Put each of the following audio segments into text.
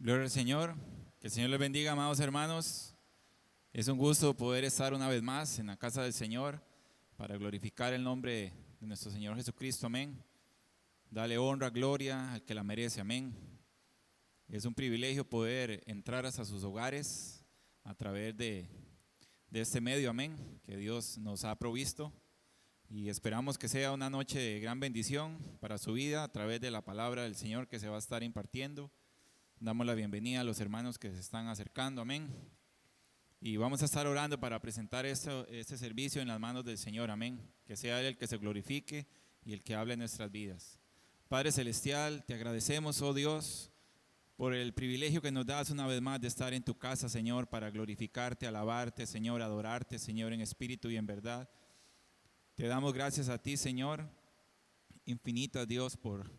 Gloria al Señor, que el Señor les bendiga, amados hermanos. Es un gusto poder estar una vez más en la casa del Señor para glorificar el nombre de nuestro Señor Jesucristo, amén. Dale honra, gloria al que la merece, amén. Es un privilegio poder entrar hasta sus hogares a través de este medio, amén, que Dios nos ha provisto. Y esperamos que sea una noche de gran bendición para su vida a través de la palabra del Señor que se va a estar impartiendo. Damos la bienvenida a los hermanos que se están acercando, amén. Y vamos a estar orando para presentar este servicio en las manos del Señor, amén. Que sea Él el que se glorifique y el que hable en nuestras vidas. Padre Celestial, te agradecemos, oh Dios, por el privilegio que nos das una vez más de estar en tu casa, Señor, para glorificarte, alabarte, Señor, adorarte, Señor, en espíritu y en verdad. Te damos gracias a ti, Señor, infinitas, Dios, por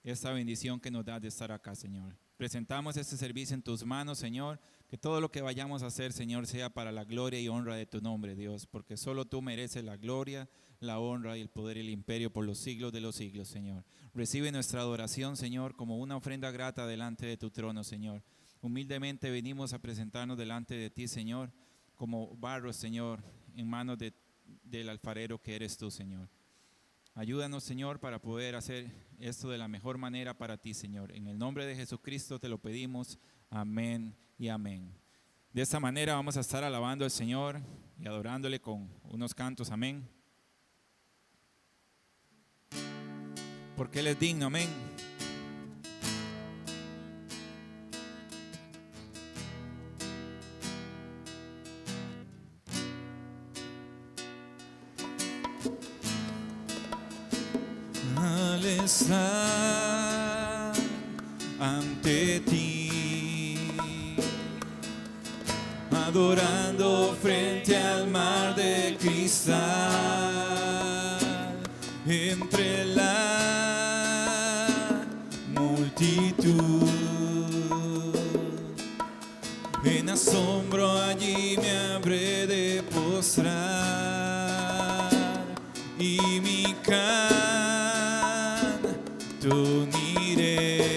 esta bendición que nos das de estar acá, Señor. Presentamos este servicio en tus manos, Señor, que todo lo que vayamos a hacer, Señor, sea para la gloria y honra de tu nombre, Dios, porque solo tú mereces la gloria, la honra y el poder y el imperio por los siglos de los siglos, Señor. Recibe nuestra adoración, Señor, como una ofrenda grata delante de tu trono, Señor. Humildemente venimos a presentarnos delante de ti, Señor, como barro, Señor, en manos del alfarero que eres tú, Señor. Ayúdanos, Señor, para poder hacer esto de la mejor manera para ti, Señor. En el nombre de Jesucristo te lo pedimos. Amén y amén. De esta manera vamos a estar alabando al Señor y adorándole con unos cantos. Amén. Porque Él es digno. Amén. Al estar ante ti, adorando frente al mar de cristal, entre la multitud, en asombro allí me habré de postrar y mi canto uniré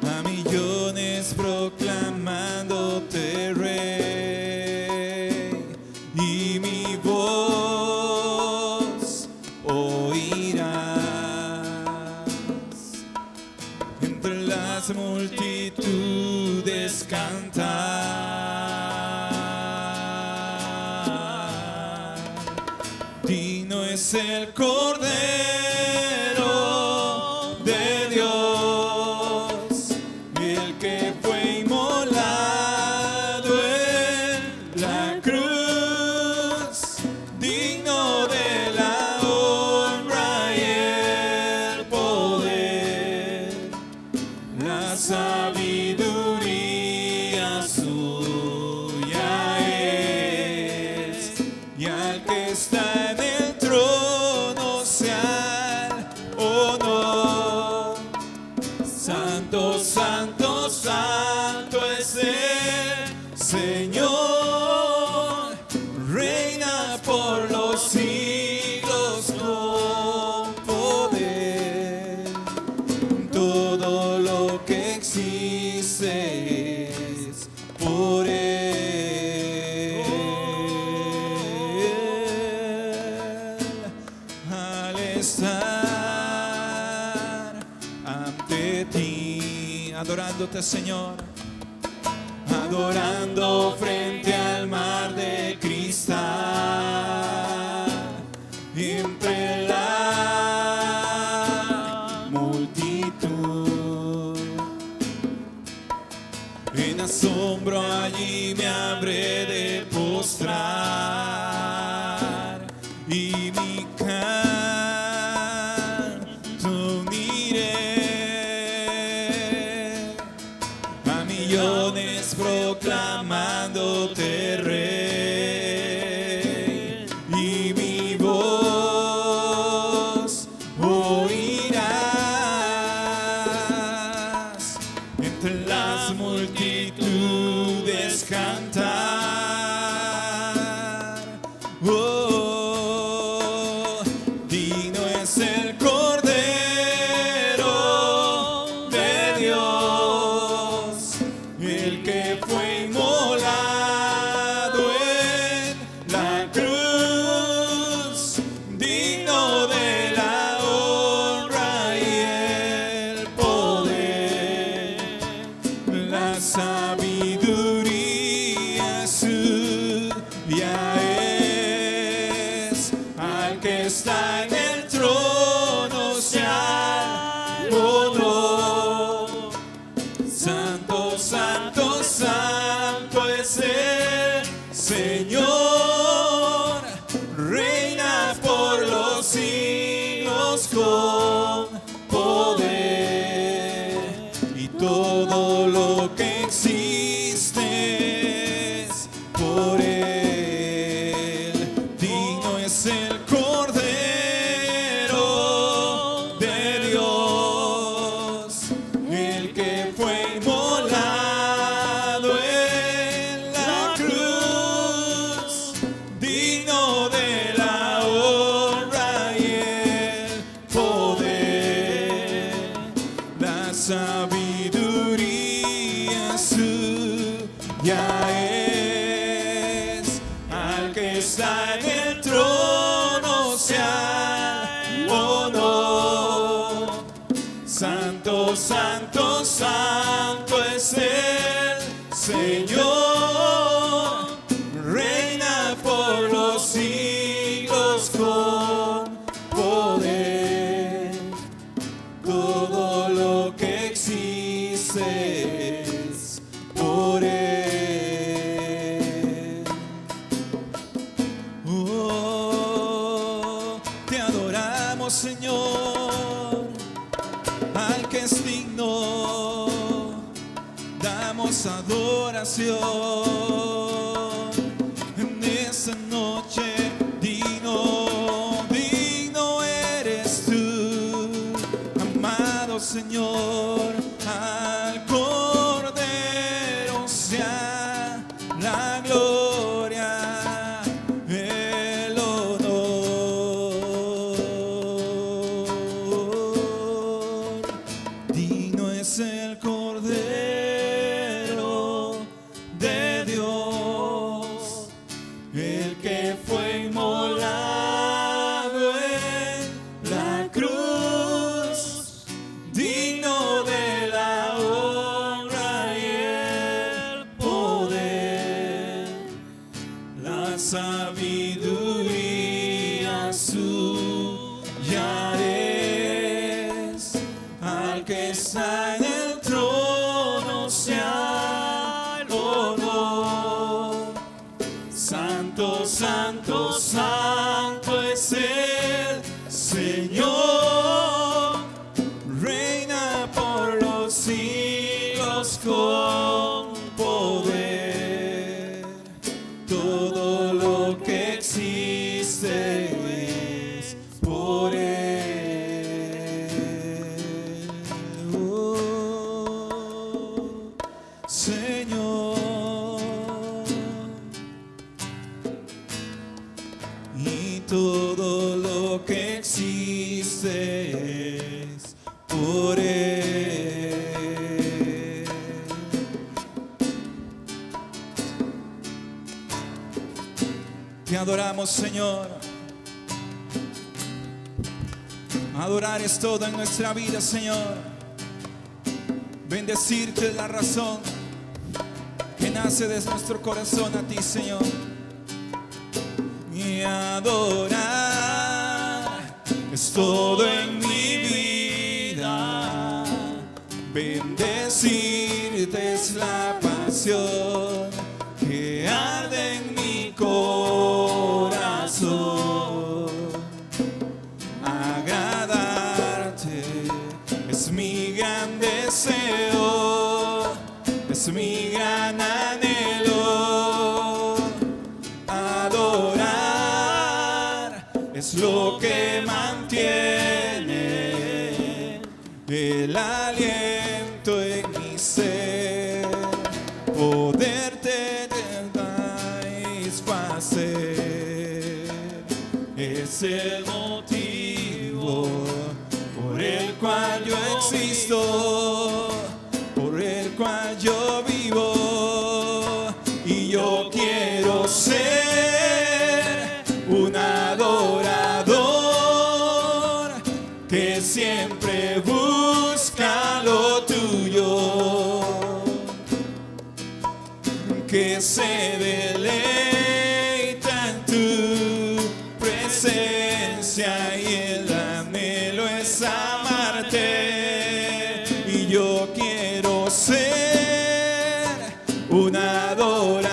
a millones proclamándote Rey, y mi voz oirás entre las multitudes cantar. Digno es el Cordero de Dios, el que fue inmolado en la cruz, digno de la honra y el poder, la sabiduría suya es, y al que está en el trono sea el honor. Santo, santo, santo es el Señor, reina por los siglos con poder. Todo lo que existe es por Él. Al estar ante ti, adorándote, Señor, adorando frente al mar de cristal, entre la multitud, en asombro allí me habré de postrar y mi canto uniré a millones proclamándote Rey, y mi voz oirás entre las multitudes cantar. Oh, digno es el Cordero de sabiduría suya es, al que está en el trono sea el honor. Santo, santo, santo es el Señor, reina por los siglos con poder, y todo lo que existe es por Él. Digno es el Cordero de Dios, el que fue inmolado en la cruz, digno de la honra y el poder. La sabiduría suya es, al que está en el trono sea honor. Santo, santo, santo es el Señor, reina por los siglos con poder. Todo lo que existe es por Él. Oh, te adoramos, Señor, al que es digno, damos adoración en esta noche. Digno, digno eres tú, amado Señor. Al Cordero sea la gloria, el honor. Digno es el Cordero de Dios, el que fue inmolado en la cruz, digno de la honra y el poder. La sabiduría suya es, al que está en el trono sea el honor. Santo, santo, santo es el Señor, reina por los siglos con poder. Todo lo que existe es por Él. Oh, Señor, y todo lo que existe es por Él. Te adoramos, Señor. Adorar es todo en nuestra vida, Señor. Bendecirte es la razón que nace de nuestro corazón a ti, Señor. Y adorar es todo en mi vida. Bendecirte es la pasión que arde en mi corazón. Agradarte es mi gran deseo, es mi gran anhelo. Adorar es lo que mantiene el aliento en mi ser. Poderte satisfacer es el motivo por el cual yo existo, por el cual yo vivo. Y yo quiero ser un adorador que siempre busca lo tuyo. que se deleita en tu presencia, y el anhelo es amarte. Y yo quiero ser un adorador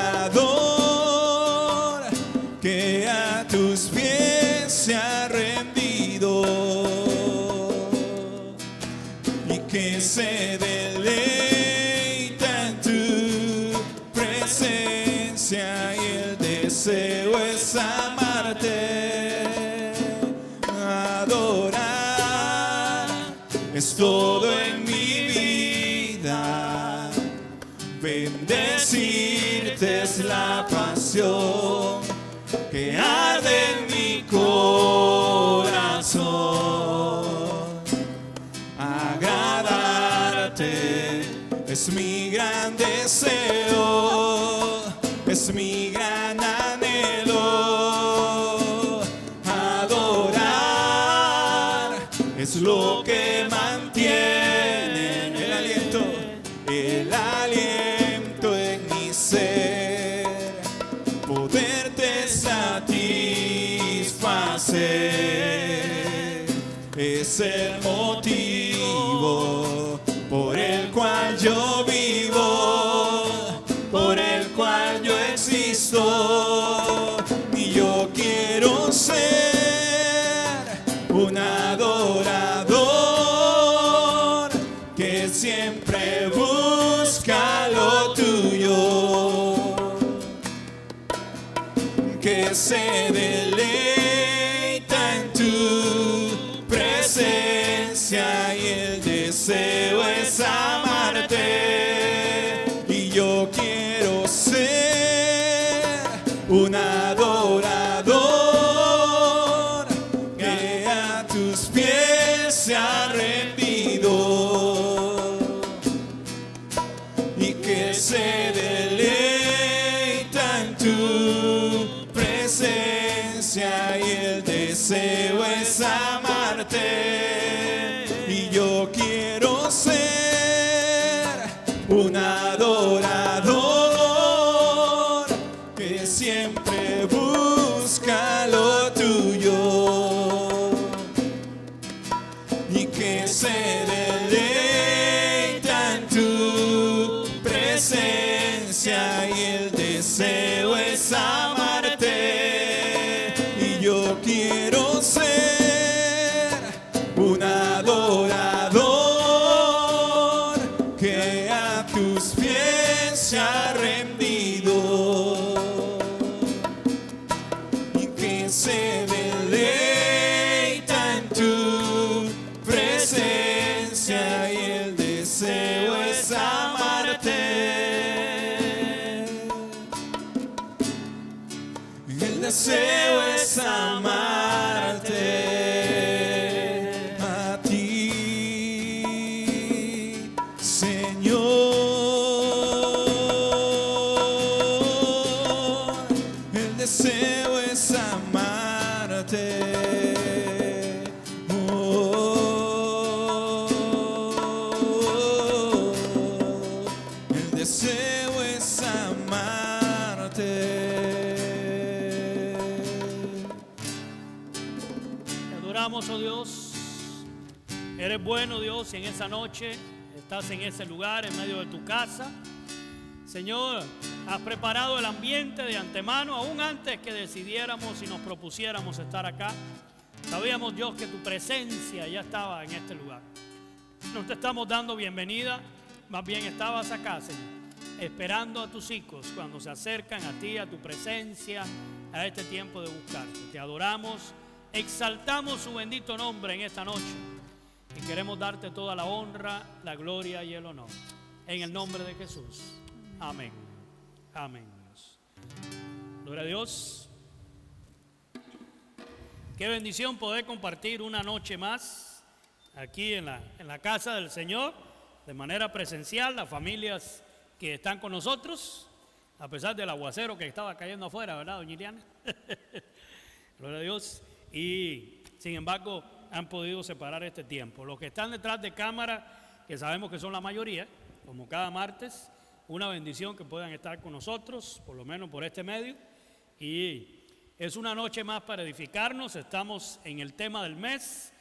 que a tus pies se ha rendido y que se deleita en tu presencia, y el deseo es amarte. Adorar es todo en mi vida, bendecirte es la pasión que arde en mi corazón. Agradarte es mi gran deseo, es mi gran anhelo. Adorar es lo que mantiene el aliento en mi ser, poderte satisfacer. Es el motivo por el cual yo vivo, por el cual yo existo. Y yo quiero ser un adorador que siempre busca lo tuyo, que se deleita en tu presencia, y el deseo es amarte. Y yo quiero ser un adorador que a tus pies se ha rendido y que se deleita en tu presencia, y el deseo es amarte. Y yo quiero ser un adorador que siempre busca lo tuyo y que se deleita en tu presencia, y el deseo es amarte. Y yo quiero ser un adorador que a tus pies se ha rendido y que se deleita en tu presencia, y el deseo es amarte. El deseo es amarte a ti, Señor. El deseo es amarte. El deseo es amarte. Te adoramos, oh Dios. Eres bueno, Dios, y en esa noche estás en ese lugar, en medio de tu casa. Señor, has preparado el ambiente de antemano, aún antes que decidiéramos y nos propusiéramos estar acá. Sabíamos, Dios, que tu presencia ya estaba en este lugar. No te estamos dando bienvenida, más bien estabas acá, Señor, esperando a tus hijos cuando se acercan a ti, a tu presencia, a este tiempo de buscarte. Te adoramos, exaltamos su bendito nombre en esta noche y queremos darte toda la honra, la gloria y el honor. En el nombre de Jesús. Amén. Amén. Gloria a Dios. Qué bendición poder compartir una noche más aquí en la casa del Señor, de manera presencial, las familias que están con nosotros, a pesar del aguacero que estaba cayendo afuera, ¿verdad, doña Iliana? Gloria a Dios. Y sin embargo han podido separar este tiempo. Los que están detrás de cámara, que sabemos que son la mayoría, como cada martes, una bendición que puedan estar con nosotros, por lo menos por este medio. Y es una noche más para edificarnos. Estamos en el tema del mes.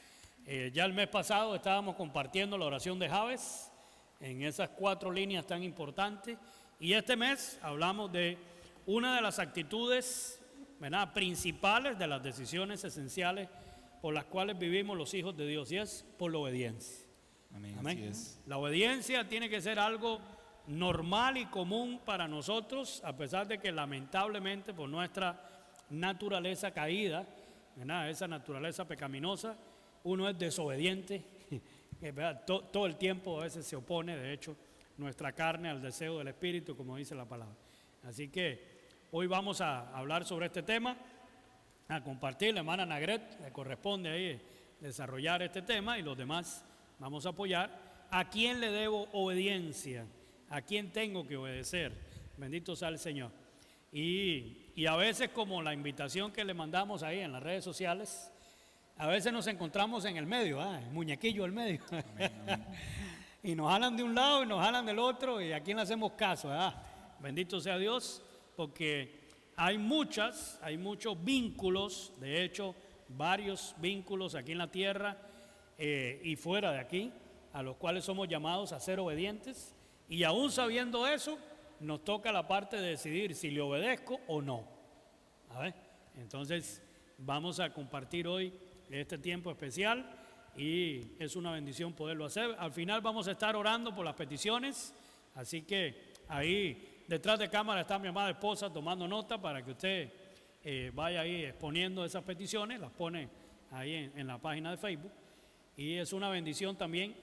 Ya el mes pasado estábamos compartiendo la oración de Jabes en esas 4 líneas tan importantes. Y este mes hablamos de una de las actitudes, ¿verdad?, principales de las decisiones esenciales por las cuales vivimos los hijos de Dios, y es por la obediencia. Amén. Amén. Así es. La obediencia tiene que ser algo normal y común para nosotros, a pesar de que lamentablemente por nuestra naturaleza caída, ¿verdad?, esa naturaleza pecaminosa, uno es desobediente, todo el tiempo a veces se opone, de hecho, nuestra carne al deseo del Espíritu, como dice la palabra. Así que hoy vamos a hablar sobre este tema, a compartir. La hermana Nagret le corresponde ahí desarrollar este tema, y los demás vamos a apoyar. ¿A quién le debo obediencia? ¿A quién tengo que obedecer? Bendito sea el Señor. Y a veces, como la invitación que le mandamos ahí en las redes sociales, a veces nos encontramos en el medio, el muñequillo del medio. Amén, amén. Y nos jalan de un lado y nos jalan del otro, y a quién le hacemos caso, ¿verdad? Bendito sea Dios, porque hay muchos vínculos, de hecho, varios vínculos aquí en la tierra y fuera de aquí, a los cuales somos llamados a ser obedientes, y aún sabiendo eso, nos toca la parte de decidir si le obedezco o no. A ver, entonces vamos a compartir hoy este tiempo especial, y es una bendición poderlo hacer. Al final vamos a estar orando por las peticiones, así que ahí detrás de cámara está mi amada esposa tomando nota para que usted vaya ahí exponiendo esas peticiones, las pone ahí en la página de Facebook. Y es una bendición también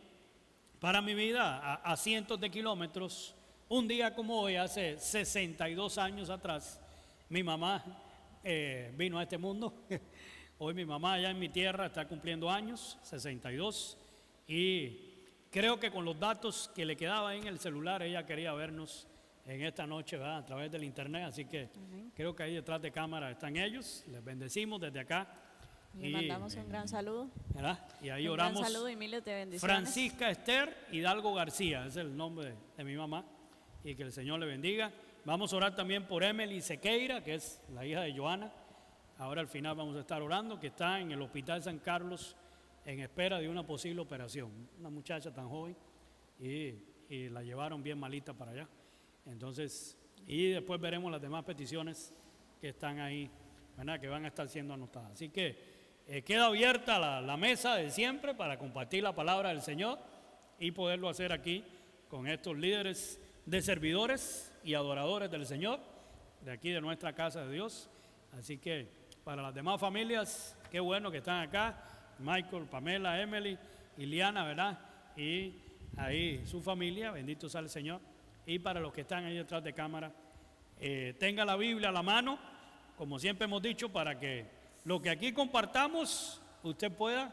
para mi vida a cientos de kilómetros. Un día como hoy, hace 62 años atrás, mi mamá vino a este mundo. Hoy mi mamá allá en mi tierra está cumpliendo años, 62, y creo que con los datos que le quedaba en el celular, ella quería vernos en esta noche, ¿verdad?, a través del internet. Así que creo que ahí detrás de cámara están ellos. Les bendecimos desde acá. Le mandamos un gran saludo. ¿Verdad? Y ahí Un oramos. gran saludo y miles de bendiciones. Francisca Esther Hidalgo García, ese es el nombre de mi mamá, y que el Señor le bendiga. Vamos a orar también por Emily Sequeira, que es la hija de Joana. Ahora al final vamos a estar orando, que está en el Hospital San Carlos en espera de una posible operación. Una muchacha tan joven, y la llevaron bien malita para allá. Entonces, y después veremos las demás peticiones que están ahí, ¿verdad?, que van a estar siendo anotadas. Así que queda abierta la mesa de siempre para compartir la palabra del Señor y poderlo hacer aquí con estos líderes de servidores y adoradores del Señor, de aquí de nuestra casa de Dios. Así que para las demás familias, qué bueno que están acá, Michael, Pamela, Emily, Iliana, ¿verdad? Y ahí su familia, bendito sea el Señor. Y para los que están ahí detrás de cámara, tenga la Biblia a la mano, como siempre hemos dicho, para que lo que aquí compartamos, usted pueda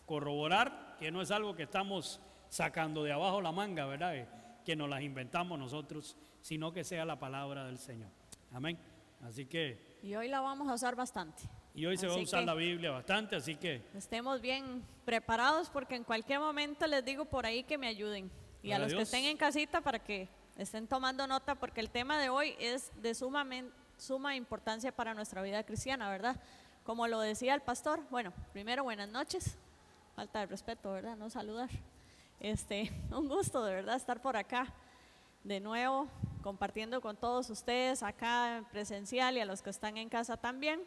corroborar que no es algo que estamos sacando de abajo la manga, ¿verdad?, que nos las inventamos nosotros, sino que sea la palabra del Señor. Amén. Así que... Y hoy la vamos a usar bastante. Y hoy se va a usar la Biblia bastante, así que... Estemos bien preparados, porque en cualquier momento les digo por ahí que me ayuden. Y a los que estén en casita, para que estén tomando nota, porque el tema de hoy es de suma importancia para nuestra vida cristiana, ¿verdad? Como lo decía el pastor, bueno, primero buenas noches, falta de respeto, ¿verdad?, no saludar. Un gusto de verdad estar por acá de nuevo, compartiendo con todos ustedes acá en presencial, y a los que están en casa también.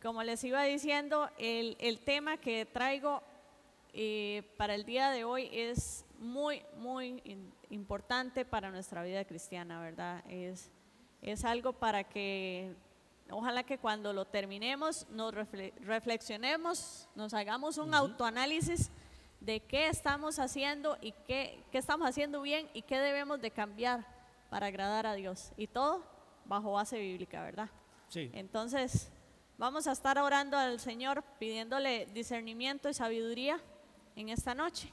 Como les iba diciendo, el tema que traigo para el día de hoy es muy importante para nuestra vida cristiana, ¿verdad? Es algo para que ojalá que cuando lo terminemos nos reflexionemos, nos hagamos un autoanálisis de qué estamos haciendo y qué estamos haciendo bien y qué debemos de cambiar para agradar a Dios, y todo bajo base bíblica, ¿verdad? Sí. Entonces vamos a estar orando al Señor, pidiéndole discernimiento y sabiduría en esta noche.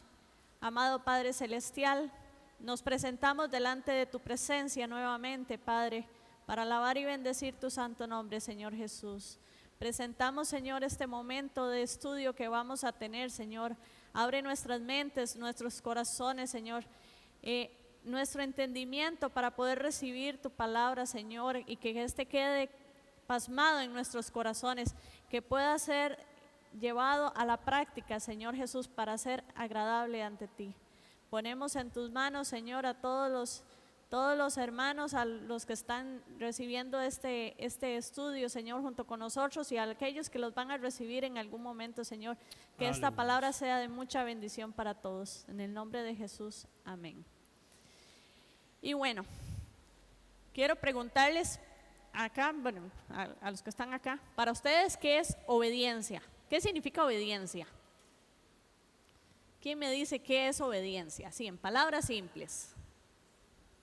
Amado Padre Celestial, nos presentamos delante de tu presencia nuevamente, Padre, para alabar y bendecir tu santo nombre, Señor Jesús. Presentamos, Señor, este momento de estudio que vamos a tener, Señor. Abre nuestras mentes, nuestros corazones, Señor. nuestro entendimiento para poder recibir tu palabra, Señor, y que este quede pasmado en nuestros corazones, que pueda ser llevado a la práctica, Señor Jesús, para ser agradable ante ti. Ponemos en tus manos, Señor, a todos los hermanos, a los que están recibiendo este estudio, Señor, junto con nosotros, y a aquellos que los van a recibir en algún momento, Señor, que esta Aleluya. palabra sea de mucha bendición para todos. En el nombre de Jesús, amén. Y bueno, quiero preguntarles acá, bueno, a los que están acá, para ustedes, ¿qué es obediencia? ¿Qué significa obediencia? ¿Quién me dice qué es obediencia? Sí, en palabras simples.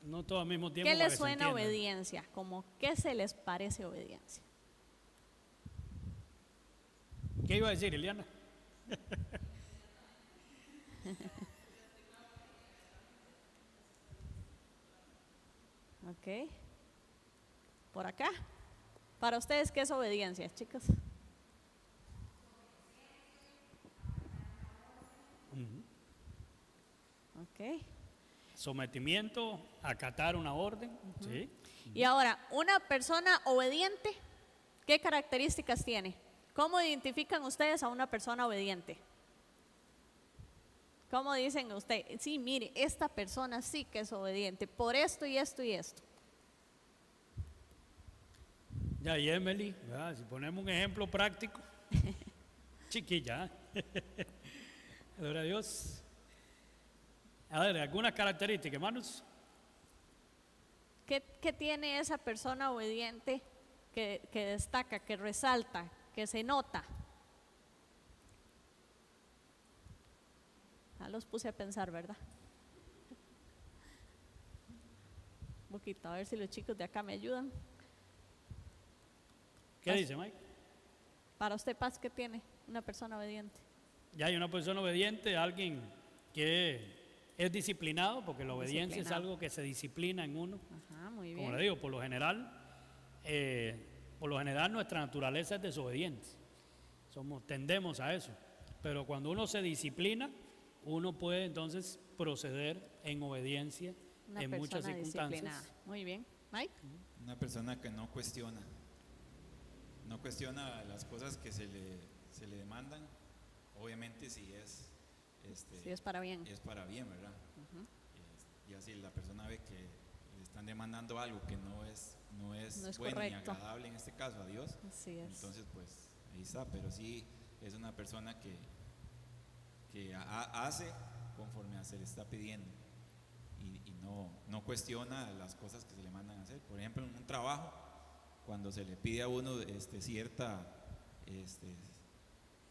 No todo al mismo tiempo. ¿Qué para les que se suena entienda. obediencia? Como, ¿qué se les parece obediencia? ¿Qué iba a decir, Eliana? Ok. Por acá. Para ustedes, ¿qué es obediencia, chicos? Ok. Sometimiento, acatar una orden. Sí. Y ahora, una persona obediente, ¿qué características tiene? ¿Cómo identifican ustedes a una persona obediente? ¿Cómo dicen usted? Sí, mire, esta persona sí que es obediente por esto y esto y esto. Ya, y Emily, ¿verdad? Si ponemos un ejemplo práctico, chiquilla. Gloria a Dios. A ver, algunas características, hermanos. ¿Qué tiene esa persona obediente que destaca, que resalta, que se nota? Ya los puse a pensar, ¿verdad? Un poquito, a ver si los chicos de acá me ayudan. ¿Qué dice, Mike? Para usted, Paz, ¿qué tiene una persona obediente? Ya hay una persona obediente, alguien que es disciplinado, porque la obediencia es algo que se disciplina en uno. Ajá, muy Como le bien. digo, por lo general nuestra naturaleza es desobediente. Tendemos a eso. Pero cuando uno se disciplina, uno puede entonces proceder en obediencia Una en muchas persona circunstancias. disciplinada. Muy bien. Mike. Una persona que no cuestiona las cosas que se le demandan, obviamente si es Sí, es para bien. es para bien, ¿verdad? Y así la persona ve que le están demandando algo que no es No es bueno ni correcto. agradable, en este caso a Dios, Así es. entonces pues ahí está, pero sí es una persona que hace conforme se le está pidiendo y no cuestiona las cosas que se le mandan a hacer. Por ejemplo, en un trabajo, cuando se le pide a uno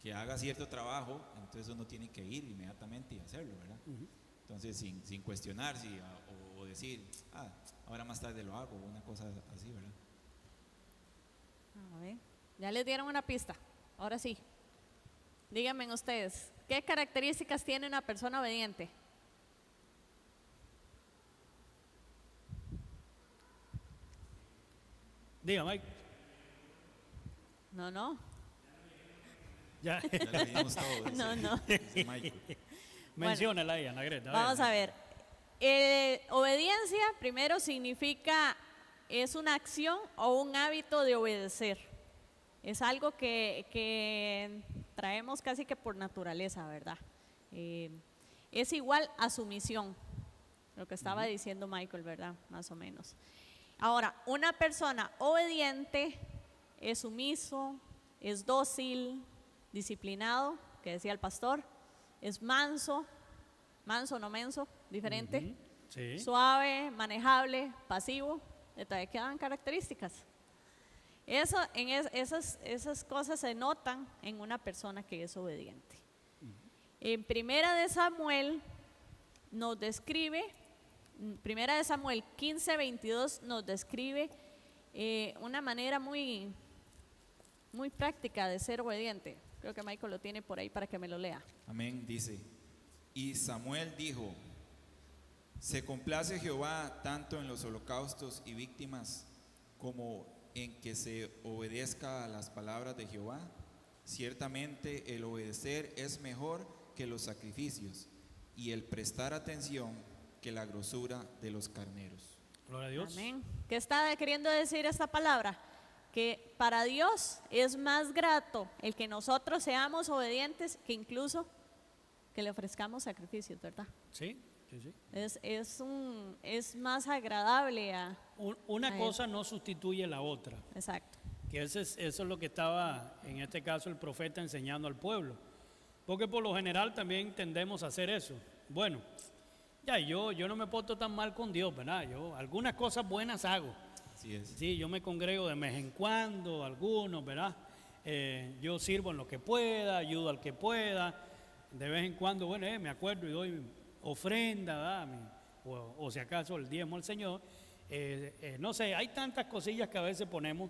que haga cierto trabajo, entonces uno tiene que ir inmediatamente y hacerlo, ¿verdad? Entonces sin cuestionar o decir, ahora más tarde lo hago, una cosa así, ¿verdad? A ver, ya les dieron una pista. Ahora sí. Díganme ustedes, ¿qué características tiene una persona obediente? Diga, Mike. No. Ya. Ya le dimos todo, dice, No. dice Michael. Menciónala ahí, Ana Greta. Vamos a ver. Obediencia primero significa, es una acción o un hábito de obedecer. Es algo que traemos casi que por naturaleza, ¿verdad? Es igual a sumisión, lo que estaba diciendo Michael, ¿verdad? Más o menos. Ahora, una persona obediente es sumiso, es dócil, disciplinado, que decía el pastor, es manso no menso, diferente, Sí. suave, manejable, pasivo, todavía quedan características. Esas cosas se notan en una persona que es obediente. En Primera de Samuel nos describe, Primera de Samuel 15:22 nos describe una manera muy práctica de ser obediente. Creo que Michael lo tiene por ahí para que me lo lea. Amén, dice. Y Samuel dijo: se complace Jehová tanto en los holocaustos y víctimas como en que se obedezca a las palabras de Jehová. Ciertamente el obedecer es mejor que los sacrificios y el prestar atención que la grosura de los carneros. Gloria a Dios. Amén. ¿Qué está queriendo decir esta palabra? Que para Dios es más grato el que nosotros seamos obedientes que incluso que le ofrezcamos sacrificios, ¿verdad? Sí, sí, sí. Es más agradable a... Una a cosa no sustituye la otra. Exacto. Que eso es lo que estaba, en este caso, el profeta enseñando al pueblo. Porque por lo general también tendemos a hacer eso. Bueno, ya yo no me porto tan mal con Dios, ¿verdad? Yo algunas cosas buenas hago. Así es. Sí, yo me congrego de vez en cuando, algunos, ¿verdad? Yo sirvo en lo que pueda, ayudo al que pueda. De vez en cuando, bueno, me acuerdo y doy ofrenda, ¿verdad? O si acaso el diezmo al Señor. No sé, hay tantas cosillas que a veces ponemos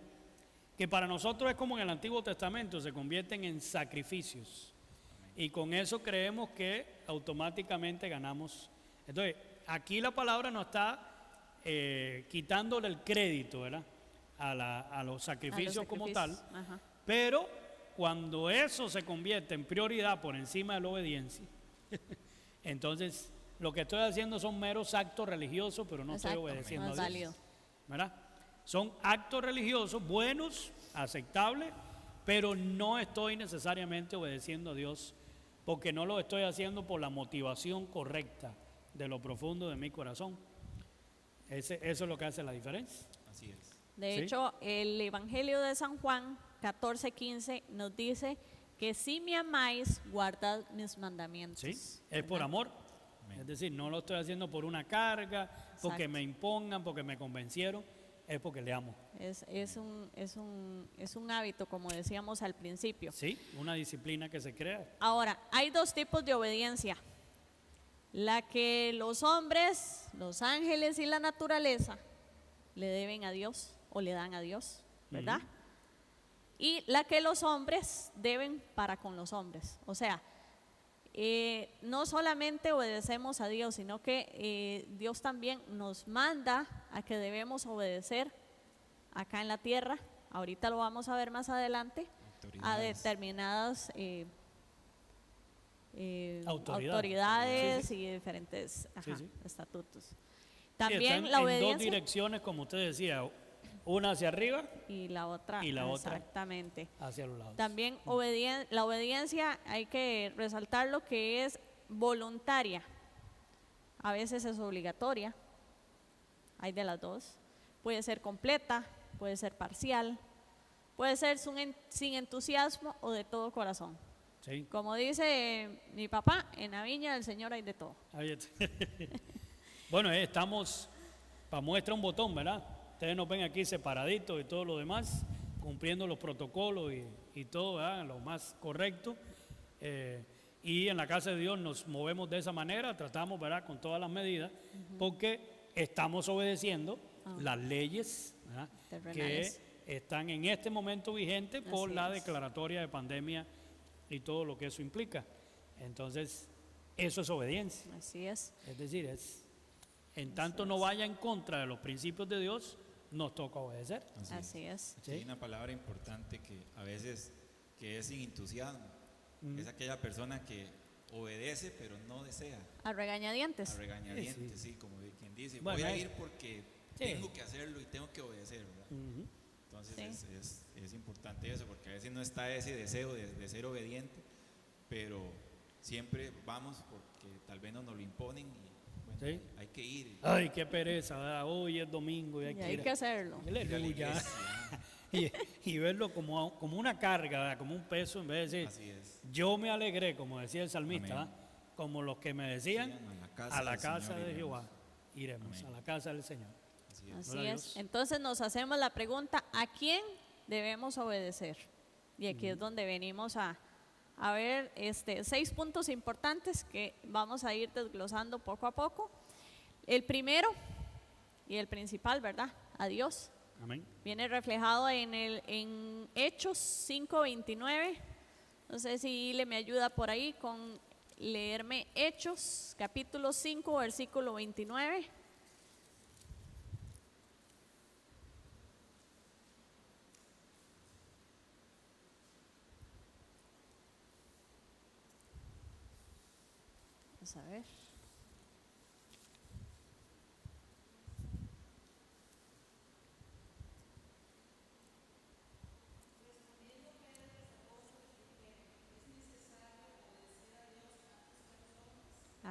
que para nosotros es como en el Antiguo Testamento, se convierten en sacrificios. Y con eso creemos que automáticamente ganamos. Entonces, aquí la palabra nos está quitándole el crédito, ¿verdad? A los sacrificios como tal. Ajá. Pero cuando eso se convierte en prioridad por encima de la obediencia, entonces lo que estoy haciendo son meros actos religiosos, pero no Exacto, estoy obedeciendo no es a Dios. válido. ¿Verdad? Son actos religiosos buenos, aceptables, pero no estoy necesariamente obedeciendo a Dios porque no lo estoy haciendo por la motivación correcta de lo profundo de mi corazón. Eso es lo que hace la diferencia. Así es. De Sí. hecho, el Evangelio de San Juan 14:15 nos dice que si me amáis, guardad mis mandamientos. ¿Sí? Es ¿verdad? por amor. Amén. Es decir, no lo estoy haciendo por una carga, porque Exacto. me impongan, porque me convencieron, es porque le amo. Es un hábito, como decíamos al principio. ¿Sí? Una disciplina que se crea. Ahora, hay dos tipos de obediencia. La que los hombres, los ángeles y la naturaleza le deben a Dios o le dan a Dios, ¿verdad? Y la que los hombres deben para con los hombres. O sea, no solamente obedecemos a Dios, sino que Dios también nos manda a que debemos obedecer acá en la tierra. Ahorita lo vamos a ver más adelante, a Autoridades. determinadas Autoridades. autoridades y diferentes Sí, sí. estatutos. Sí, También están la en dos obediencia direcciones, como usted decía, una hacia arriba, y la otra, y la otra. exactamente. hacia los lados. También la obediencia hay que resaltar lo que es voluntaria. A veces es obligatoria, hay de las dos. Puede ser completa, puede ser parcial, puede ser sin entusiasmo o de todo corazón. Sí. Como dice mi papá, en la viña del Señor hay de todo. Ahí está. Bueno, estamos para muestra un botón, ¿verdad? Ustedes nos ven aquí separaditos y todo lo demás, cumpliendo los protocolos y todo, ¿verdad? Lo más correcto. Y en la casa de Dios nos movemos de esa manera, tratamos, ¿verdad? Con todas las medidas, porque estamos obedeciendo las leyes, ¿verdad? Que Terrenales. están en este momento vigentes por Así la es. declaratoria de pandemia y todo lo que eso implica. Entonces, eso es obediencia. Así es. Es decir, en tanto no vaya en contra de los principios de Dios, nos toca obedecer. Así es. ¿Sí? Hay una palabra importante que a veces que es sin entusiasmo. Es aquella persona que obedece pero no desea. A regañadientes. A regañadientes, Sí, sí, como quien dice, Bueno, voy a ir porque sí. tengo que hacerlo y tengo que obedecer, ¿verdad? Ujú. Entonces Sí. es importante eso, porque a veces no está ese deseo de ser obediente, pero siempre vamos porque tal vez no nos lo imponen y bueno, Sí. hay que ir. Ay, qué pereza, ¿verdad? Hoy es domingo y hay Y que hay ir. que hacerlo. Ir a la Aleluya. iglesia. Y verlo como una carga, ¿verdad? Como un peso, en vez de decir, Así es. yo me alegré, como decía el salmista, Amén. ¿verdad? Como los que me decían, Sigan a la del casa Señor de iremos. Jehová iremos, Amén. a la casa del Señor. Así es. Así Gloria a es. Dios. Entonces nos hacemos la pregunta, ¿a quién debemos obedecer? Y aquí es donde venimos a ver 6 puntos importantes que vamos a ir desglosando poco a poco. El primero y el principal, ¿verdad? A Dios. Amén. Viene reflejado en Hechos 5:29. No sé si le me ayuda por ahí con leerme Hechos, capítulo 5, versículo 29. Vamos a ver.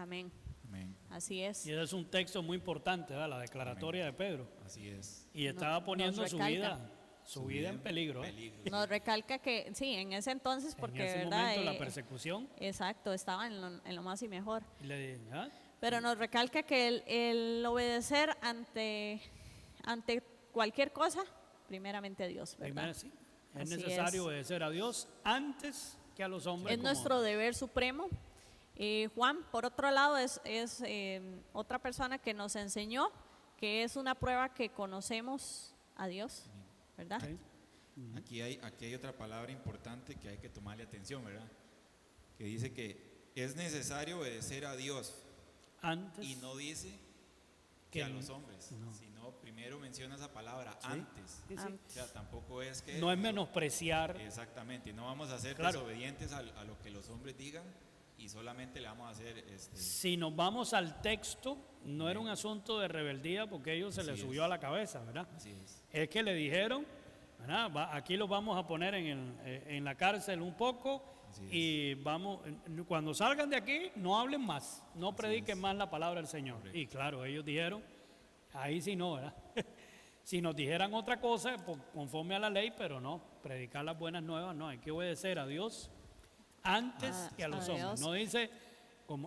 Amén. Amén. Así es. Y ese es un texto muy importante, ¿verdad? La declaratoria de Pedro. Así es. Y estaba poniendo nos su recalca. vida en peligro. Nos recalca que sí, en ese entonces, porque en ese verdad, momento la persecución. exacto, estaba en lo más y mejor. Y le dije, ¿ah? Pero nos recalca que el obedecer ante cualquier cosa, primeramente a Dios, ¿verdad? Primero, sí, es Así necesario es. obedecer a Dios antes que a los hombres. Es nuestro deber supremo. Juan, por otro lado, es otra persona que nos enseñó que es una prueba que conocemos a Dios, ¿verdad? Sí. Aquí hay otra palabra importante que hay que tomarle atención, ¿verdad? Que dice que es necesario obedecer a Dios Antes y no dice que a los hombres, sino primero menciona esa palabra antes. Sí, sí. O sea, tampoco es que No es menospreciar. exactamente, no vamos a ser Claro. desobedientes a lo que los hombres digan y solamente le vamos a hacer Si nos vamos al texto, no era un asunto de rebeldía porque ellos se les Así subió es. a la cabeza, ¿verdad? así es. Es que le dijeron, ¿verdad? Aquí los vamos a poner en la cárcel un poco Así es. y cuando salgan de aquí no hablen más, no prediquen más la palabra del Señor. Correcto. Y claro, ellos dijeron, ahí sí no, ¿verdad? Si nos dijeran otra cosa, pues, conforme a la ley, pero no, predicar las buenas nuevas, no, hay que obedecer a Dios antes que a los hombres. Dios. No dice,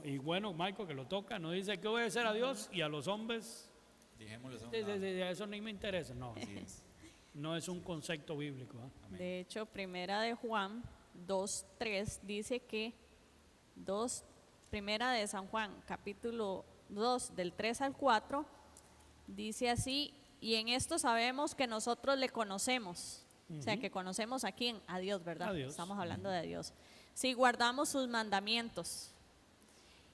y bueno, Michael que lo toca, no dice que obedecer a Dios y a los hombres, Dejémoslo a un sí, lado. eso ni me interesa, no, Así es. no es un concepto bíblico. ¿Ah? Amén. De hecho, primera de Juan 2:3 dice que primera de San Juan, capítulo 2, del 3 al 4, dice así, y en esto sabemos que nosotros le conocemos. O sea, que conocemos a quién, a Dios, ¿verdad? A Dios. Estamos hablando de Dios. Si guardamos sus mandamientos.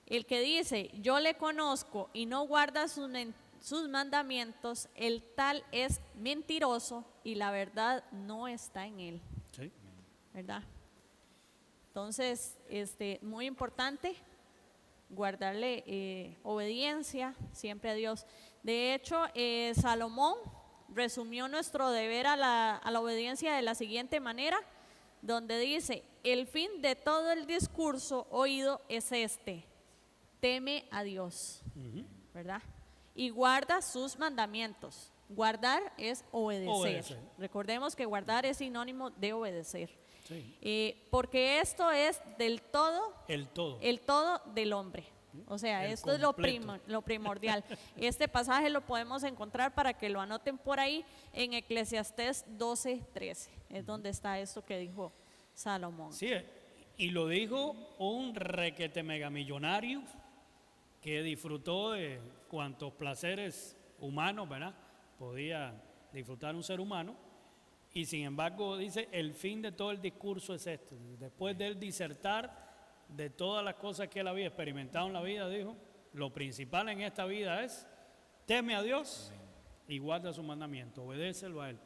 El que dice, yo le conozco y no guarda sus mandamientos, el tal es mentiroso y la verdad no está en él, Sí. ¿verdad? Entonces, muy importante guardarle obediencia siempre a Dios. De hecho, Salomón resumió nuestro deber a la obediencia de la siguiente manera, donde dice, el fin de todo el discurso oído es teme a Dios, ¿verdad? Y guarda sus mandamientos. Guardar es obedecer. Recordemos que guardar es sinónimo de obedecer. Sí. Porque esto es del todo, El todo. el todo del hombre. O sea, El esto es completo. lo primordial. Este pasaje lo podemos encontrar para que lo anoten por ahí en Eclesiastés 12:13. Es donde está esto que dijo Salomón. Sí, y lo dijo un requete megamillonario que disfrutó de cuantos placeres humanos, ¿verdad? Podía disfrutar un ser humano. Y sin embargo dice, el fin de todo el discurso es este. Después de él disertar de todas las cosas que él había experimentado en la vida, dijo, lo principal en esta vida es, teme a Dios y guarda su mandamiento, obedécelo a él,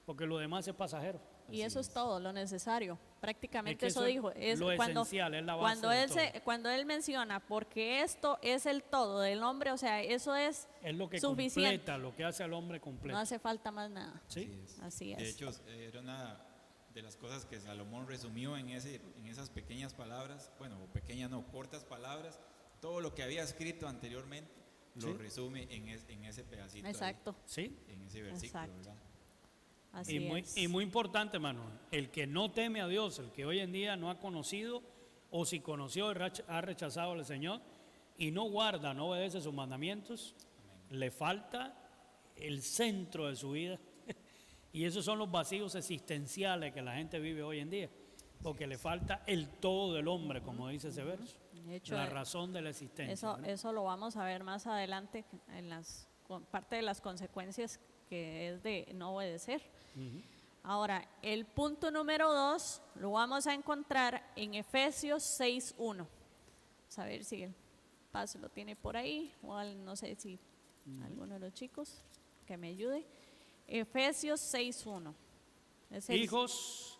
porque lo demás es pasajero. Y eso es todo, lo necesario. Prácticamente Es que eso eso es dijo. Es lo esencial, es la base cuando de él todo. cuando él menciona, porque esto es el todo del hombre, o sea, eso es lo que suficiente. completa, lo que hace al hombre completo. No hace falta más nada. ¿Sí? Así De es. hecho, era una de las cosas que Salomón resumió en esas pequeñas palabras, bueno, pequeñas no, cortas palabras, todo lo que había escrito anteriormente lo resume en ese pedacito. ahí, Exacto. ¿Sí? en ese versículo, Exacto. ¿verdad? Así es. Y muy importante, hermano, el que no teme a Dios, el que hoy en día no ha conocido, o si conoció ha rechazado al Señor, y no guarda, no obedece sus mandamientos, le falta el centro de su vida. Y esos son los vacíos existenciales que la gente vive hoy en día, porque le falta el todo del hombre, como dice ese verso, De hecho, la razón de la existencia. ¿verdad? eso lo vamos a ver más adelante en parte de las consecuencias que es de no obedecer. Ahora, el punto número 2 lo vamos a encontrar en Efesios 6:1. Vamos a ver si el paso lo tiene por ahí, o no sé si alguno de los chicos que me ayude. Efesios 6:1. Hijos,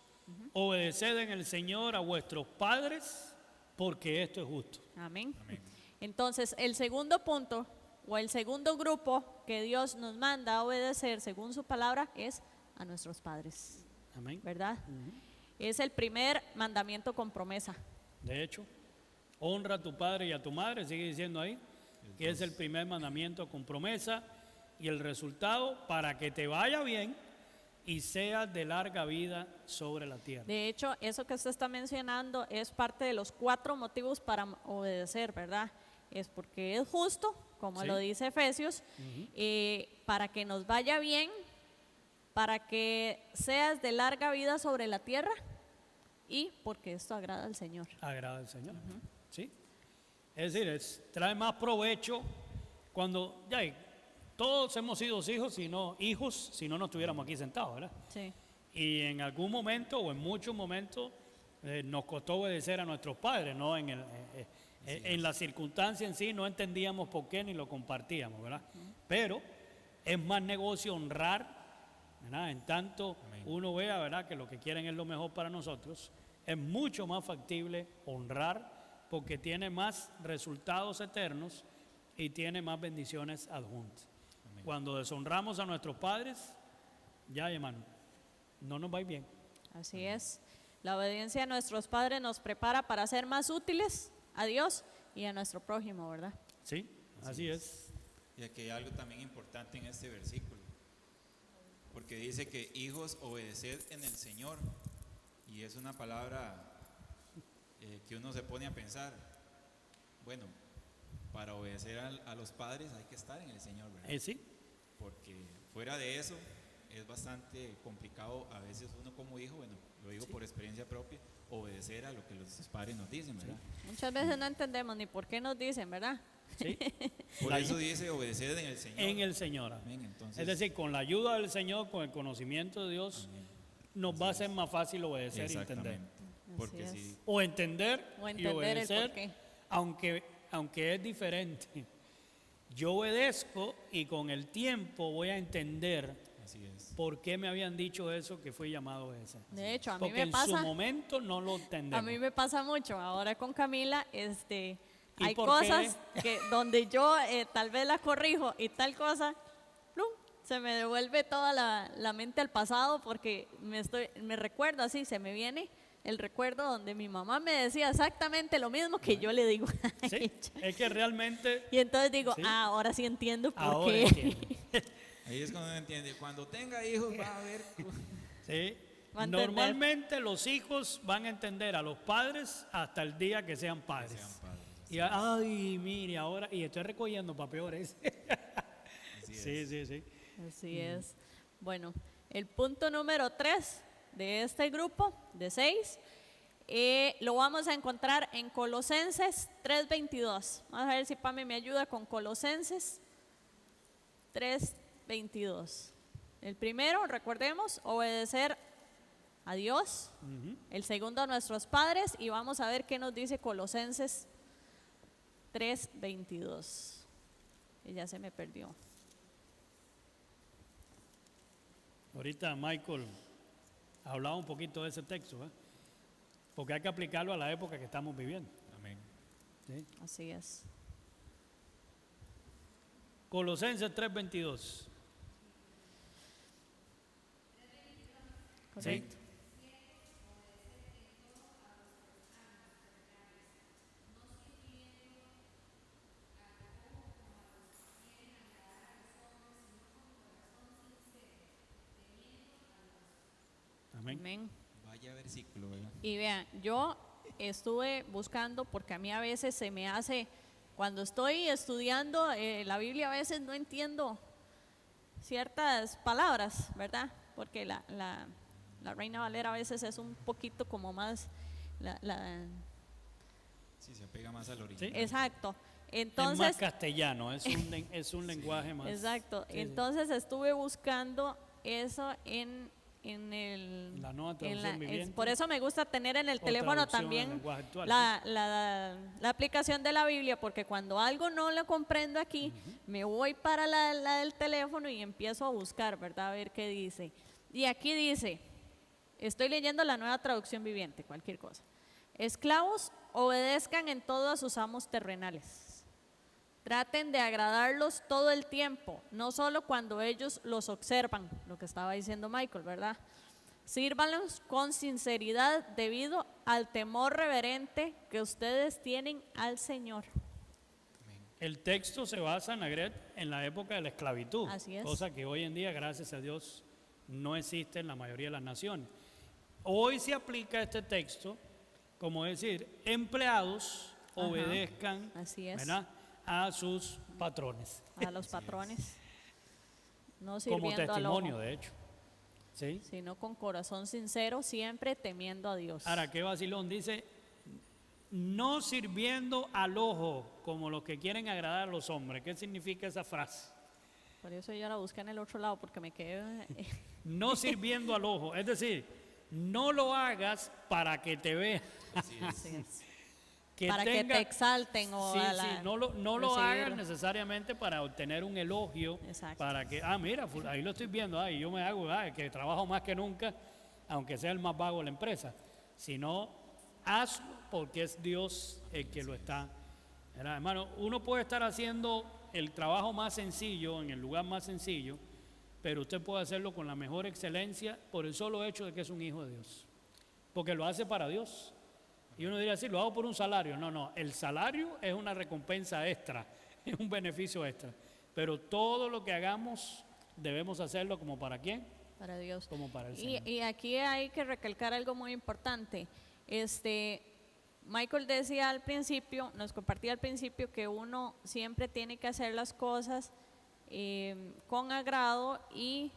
obedeced en el Señor a vuestros padres, porque esto es justo. Amén. Amén. Entonces, el segundo punto o el segundo grupo que Dios nos manda a obedecer según su palabra es a nuestros padres, Amén. ¿verdad? Es el primer mandamiento con promesa. De hecho, honra a tu padre y a tu madre, sigue diciendo ahí, que es el primer mandamiento con promesa y el resultado para que te vaya bien y seas de larga vida sobre la tierra. De hecho, eso que usted está mencionando es parte de los 4 motivos para obedecer, ¿verdad? Es porque es justo, como Sí. lo dice Efesios, para que nos vaya bien, para que seas de larga vida sobre la tierra y porque esto agrada al Señor. Agrada al Señor. ¿Sí? Es decir, trae más provecho cuando todos hemos sido hijos si no estuviéramos aquí sentados, ¿verdad? Sí. Y en algún momento o en muchos momentos nos costó obedecer a nuestros padres, ¿no? En la circunstancia en sí no entendíamos por qué ni lo compartíamos, ¿verdad? Pero es más negocio honrar, ¿verdad? En tanto uno vea, ¿verdad?, que lo que quieren es lo mejor para nosotros, es mucho más factible honrar porque tiene más resultados eternos y tiene más bendiciones adjuntas. Cuando deshonramos a nuestros padres, ya hermano, no nos va a ir bien. Así es. La obediencia a nuestros padres nos prepara para ser más útiles a Dios y a nuestro prójimo, ¿verdad? Sí, así es. Y aquí hay algo también importante en este versículo, porque dice que hijos, obedeced en el Señor, y es una palabra que uno se pone a pensar, bueno, para obedecer a los padres hay que estar en el Señor, ¿verdad? Sí. Porque fuera de eso es bastante complicado a veces uno como hijo, bueno, lo digo por experiencia propia, obedecer a lo que los padres nos dicen, ¿verdad? Muchas veces no entendemos ni por qué nos dicen, ¿verdad? Sí. Por eso dice obedecer en el Señor. En el Señor. Amén, entonces, Es decir, con la ayuda del Señor, con el conocimiento de Dios, amén. nos va a ser más fácil obedecer y entender. Exactamente. Porque Así si es. O entender, O y entender el obedecer, porqué. aunque es diferente. Yo obedezco y con el tiempo voy a entender así es. por qué me habían dicho eso que fui llamado a obedecer. De hecho, a mí Porque me en su pasa, momento no lo entendemos. a mí me pasa mucho. Ahora con Camila, ¿Y hay por cosas que donde yo tal vez la corrijo y tal cosa, ¡plum!, se me devuelve toda la mente al pasado porque me recuerdo así, se me viene el recuerdo donde mi mamá me decía exactamente lo mismo que yo le digo a Sí, ella. es que realmente Y entonces digo, Sí. ahora sí entiendo por ahora qué. entiendo. Ahí es cuando uno entiende, cuando tenga hijos va a ver. Sí. Va a entender. Normalmente los hijos van a entender a los padres hasta el día que sean padres. Y ay, mire, ahora, y estoy recogiendo para peores. Sí. Así es. Bueno, el punto número 3 de este grupo de 6 lo vamos a encontrar en Colosenses 3:22. Vamos a ver si Pame me ayuda con Colosenses 3:22. El primero, recordemos, obedecer a Dios. El segundo, a nuestros padres. Y vamos a ver qué nos dice Colosenses 3:22. Y ya se me perdió. Ahorita Michael hablaba un poquito de ese texto, porque hay que aplicarlo a la época que estamos viviendo. Amén. ¿Sí? Así es. Colosenses 3:22. Correcto. Amén. Amén. Vaya versículo, ¿verdad? Y vean, yo estuve buscando porque a mí a veces se me hace, cuando estoy estudiando la Biblia a veces no entiendo ciertas palabras, ¿verdad? Porque la Reina Valera a veces es un poquito como más, Sí, se pega más al original. exacto. Es Entonces, más castellano, es un lenguaje más. exacto. Sí, sí. Entonces estuve buscando eso en La nueva traducción viviente. por eso me gusta tener en el O teléfono traducción en también lenguaje actual, la aplicación de la Biblia, porque cuando algo no lo comprendo aquí, me voy para la del teléfono y empiezo a buscar, ¿verdad? A ver qué dice. Y aquí dice, estoy leyendo la nueva traducción viviente, cualquier cosa. Esclavos, obedezcan en todo a sus amos terrenales. Traten de agradarlos todo el tiempo, no solo cuando ellos los observan, lo que estaba diciendo Michael, ¿verdad? Sírvanlos con sinceridad debido al temor reverente que ustedes tienen al Señor. El texto se basa, Nagret, en la época de la esclavitud. Así es. Cosa que hoy en día, gracias a Dios, no existe en la mayoría de las naciones. Hoy se aplica este texto, como decir, empleados obedezcan, así es, ¿verdad?, a sus patrones. a los patrones, no Como sirviendo al testimonio, ojo, de hecho. ¿Sí? sino con corazón sincero, siempre temiendo a Dios. Ahora, qué vacilón, dice, no sirviendo al ojo como los que quieren agradar a los hombres. ¿Qué significa esa frase? Por eso yo la busqué en el otro lado, porque me quedé... No sirviendo al ojo, es decir, no lo hagas para que te vean. Así es. Para que te exalten o sí, a la- sí, no lo recibir. hagas necesariamente para obtener un elogio, Exacto. para que, mira, ahí lo estoy viendo, y yo me hago, que trabajo más que nunca, aunque sea el más vago de la empresa, sino hazlo porque es Dios el que lo está. ¿Verdad, hermano? Uno puede estar haciendo el trabajo más sencillo, en el lugar más sencillo, pero usted puede hacerlo con la mejor excelencia por el solo hecho de que es un hijo de Dios, porque lo hace para Dios. Y uno diría, sí, lo hago por un salario. No, el salario es una recompensa extra, es un beneficio extra. Pero todo lo que hagamos debemos hacerlo como para quién, Para Dios. como para el Señor. Y aquí hay que recalcar algo muy importante. Michael decía al principio, nos compartía al principio que uno siempre tiene que hacer las cosas con agrado y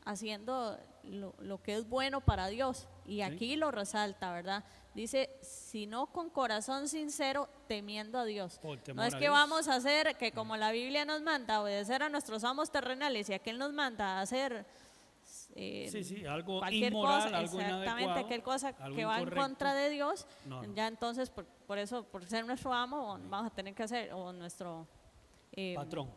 haciendo lo que es bueno para Dios. Y aquí lo resalta, ¿verdad? Dice, sino con corazón sincero, temiendo a Dios. Por temor No es a que Dios. vamos a hacer, que como la Biblia nos manda, obedecer a nuestros amos terrenales, y aquel nos manda a hacer Sí, algo cualquier inmoral, cosa, algo exactamente, inadecuado, aquel cosa algo que va en incorrecto. contra de Dios, No. ya entonces por eso, por ser nuestro amo, vamos a tener que hacer, o nuestro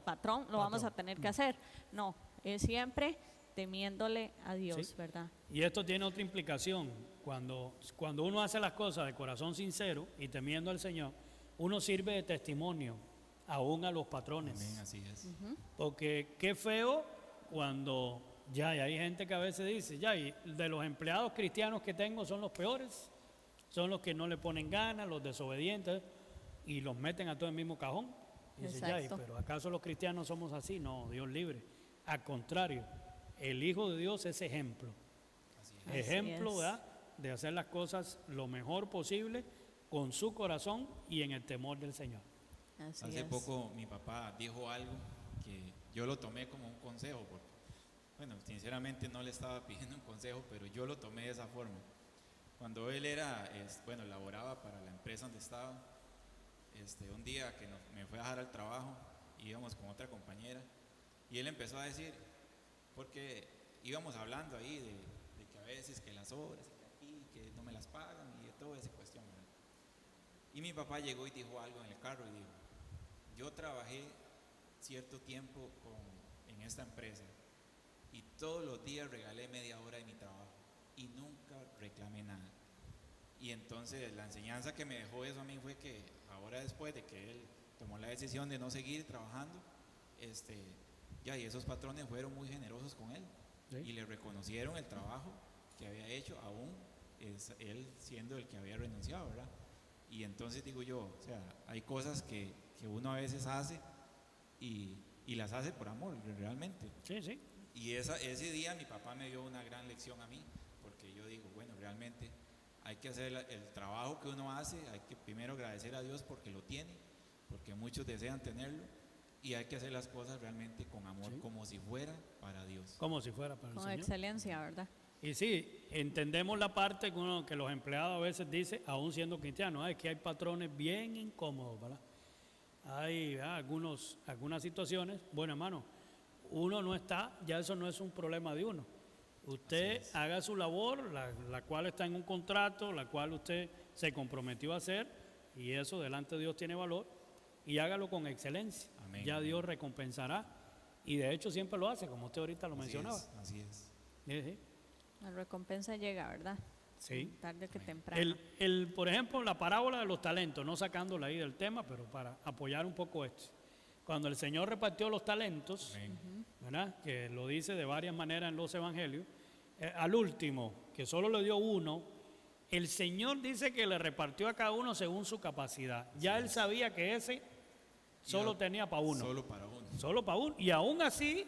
patrón, lo vamos a tener que hacer. No, es siempre temiéndole a Dios, Sí. ¿verdad? Y esto tiene otra implicación. Cuando uno hace las cosas de corazón sincero y temiendo al Señor, uno sirve de testimonio aún a los patrones. Amén, así es. Porque qué feo cuando y hay gente que a veces dice, y de los empleados cristianos que tengo son los peores, son los que no le ponen ganas, los desobedientes, y los meten a todo el mismo cajón. Y dice, Exacto. pero ¿acaso los cristianos somos así? No, Dios libre. Al contrario, el Hijo de Dios es ejemplo. Así Ejemplo, es. ¿verdad?, de hacer las cosas lo mejor posible con su corazón y en el temor del Señor. Así Hace es. poco mi papá dijo algo que yo lo tomé como un consejo, porque, bueno, sinceramente no le estaba pidiendo un consejo, pero yo lo tomé de esa forma. Cuando él laboraba para la empresa donde estaba, un día que me fue a dejar al trabajo, íbamos con otra compañera, y él empezó a decir, porque íbamos hablando ahí de que a veces que las obras, que no me las pagan y de toda esa cuestión, ¿verdad? Y mi papá llegó y dijo algo en el carro y dijo, yo trabajé cierto tiempo en esta empresa y todos los días regalé media hora de mi trabajo y nunca reclamé nada. Y entonces la enseñanza que me dejó eso a mí fue que ahora, después de que él tomó la decisión de no seguir trabajando, y esos patrones fueron muy generosos con él, ¿sí?, y le reconocieron el trabajo que había hecho, aún él siendo el que había renunciado, ¿verdad? Y entonces digo yo, o sea, hay cosas que uno a veces hace y las hace por amor, realmente. Sí, sí. Y ese día mi papá me dio una gran lección a mí, porque yo digo, bueno, realmente hay que hacer el trabajo que uno hace, hay que primero agradecer a Dios porque lo tiene, porque muchos desean tenerlo, y hay que hacer las cosas realmente con amor, Sí, como si fuera para Dios. como si fuera para el Con Señor. excelencia, ¿verdad? Y sí, entendemos la parte que los empleados a veces dicen, aún siendo cristianos, que hay patrones bien incómodos, ¿verdad? Hay algunas situaciones, bueno, hermano, uno no está, ya eso no es un problema de uno. Usted haga su labor, la cual está en un contrato, la cual usted se comprometió a hacer, y eso delante de Dios tiene valor, y hágalo con excelencia. Amén. Ya Dios recompensará, y de hecho siempre lo hace, como usted ahorita lo mencionaba. Así es. Sí, sí. La recompensa llega, ¿verdad? Sí. Tarde que temprano. Por ejemplo, la parábola de los talentos, no sacándola ahí del tema, pero para apoyar un poco esto. Cuando el Señor repartió los talentos, Amén. ¿verdad?, que lo dice de varias maneras en los evangelios, al último, que solo le dio uno, el Señor dice que le repartió a cada uno según su capacidad. Ya él sabía que ese solo tenía para uno. Solo para uno. Solo para uno. Y aún así,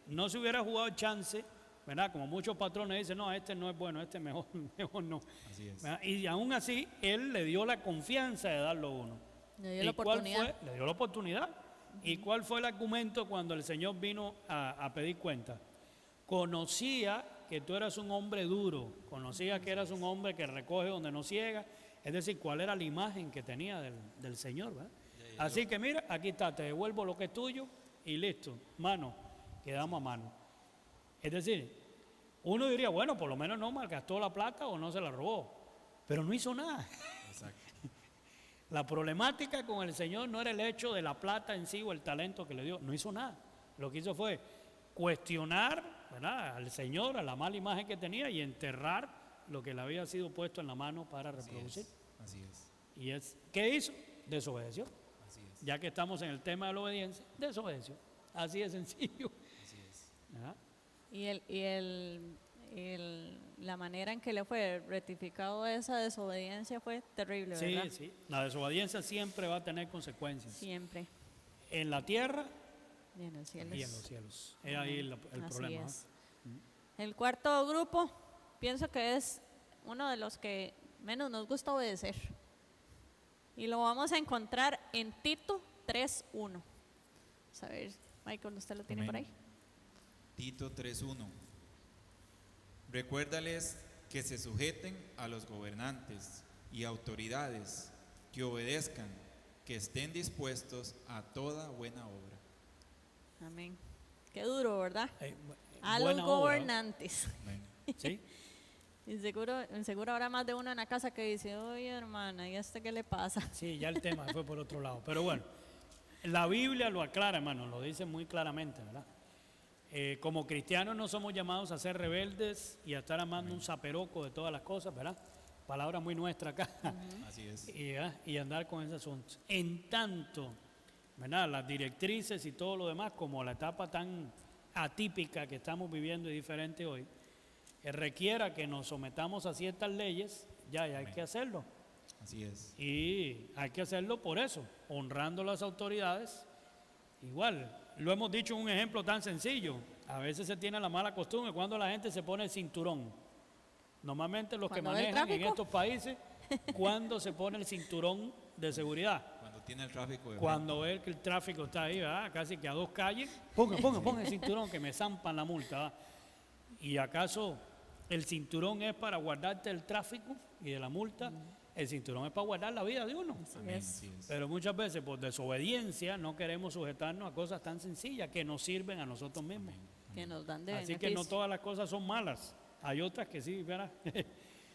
no se hubiera jugado chance, ¿verdad? Como muchos patrones dicen, no, este no es bueno, este mejor, mejor no. Así es. ¿Verdad? Y aún así, él le dio la confianza de darlo uno. Le dio la oportunidad. Le dio la oportunidad. ¿Y cuál fue el argumento cuando el Señor vino a pedir cuenta? Conocía que tú eras un hombre duro, conocía que eras un hombre que recoge donde no ciega, es decir, cuál era la imagen que tenía del Señor, ¿verdad? Así que mira, aquí está, te devuelvo lo que es tuyo y listo, mano, quedamos a mano. Es decir, uno diría, bueno, por lo menos no malgastó la plata o no se la robó, pero no hizo nada. Exacto. La problemática con el Señor no era el hecho de la plata en sí o el talento que le dio, no hizo nada. Lo que hizo fue cuestionar, ¿verdad?, al Señor, a la mala imagen que tenía y enterrar lo que le había sido puesto en la mano para reproducir. Así es. Y ¿qué hizo? Desobedeció. Así es. Ya que estamos en el tema de la obediencia, desobedeció. Así de sencillo. Así es. ¿Verdad? La manera en que le fue rectificado esa desobediencia fue terrible, Sí, ¿verdad? sí. La desobediencia siempre va a tener consecuencias. Siempre. En la tierra Y en el cielo. y en los cielos. Es ahí el Así problema. es. El cuarto grupo, pienso que es uno de los que menos nos gusta obedecer. Y lo vamos a encontrar en Tito 3:1. A ver, Michael, ¿usted lo tiene Amén. por ahí? Tito 3:1. Recuérdales que se sujeten a los gobernantes y autoridades, que obedezcan, que estén dispuestos a toda buena obra. Amén. Qué duro, ¿verdad? A los buena obra, gobernantes. Amén. ¿sí? Y seguro habrá más de uno en la casa que dice, oye hermana, ¿y a este qué le pasa? Sí, ya el tema fue por otro lado. Pero bueno, la Biblia lo aclara, hermano, lo dice muy claramente, ¿verdad? Como cristianos no somos llamados a ser rebeldes y a estar amando un zaperoco de todas las cosas, ¿verdad? Palabra muy nuestra acá. Así es. Y andar con esos asuntos. En tanto, ¿verdad?, las directrices y todo lo demás, como la etapa tan atípica que estamos viviendo y diferente hoy, requiera que nos sometamos a ciertas leyes, ya hay que hacerlo. Así es. Y hay que hacerlo por eso, honrando las autoridades. Igual, lo hemos dicho en un ejemplo tan sencillo. A veces se tiene la mala costumbre cuando la gente se pone el cinturón. Normalmente los que ¿Cuando ve el manejan en tráfico? estos países, cuando se pone el cinturón de seguridad. Cuando tiene el tráfico de Cuando ve que el tráfico está ahí, ¿verdad?, casi que a dos calles, ponga el cinturón que me zampan la multa, ¿verdad? ¿Y acaso el cinturón es para guardarte el tráfico y de la multa? El cinturón es para guardar la vida de uno. Amén. es. Así es. Pero muchas veces por desobediencia no queremos sujetarnos a cosas tan sencillas que nos sirven a nosotros mismos. Que nos dan de Así que beneficio. no todas las cosas son malas. Hay otras que sí, ¿verdad?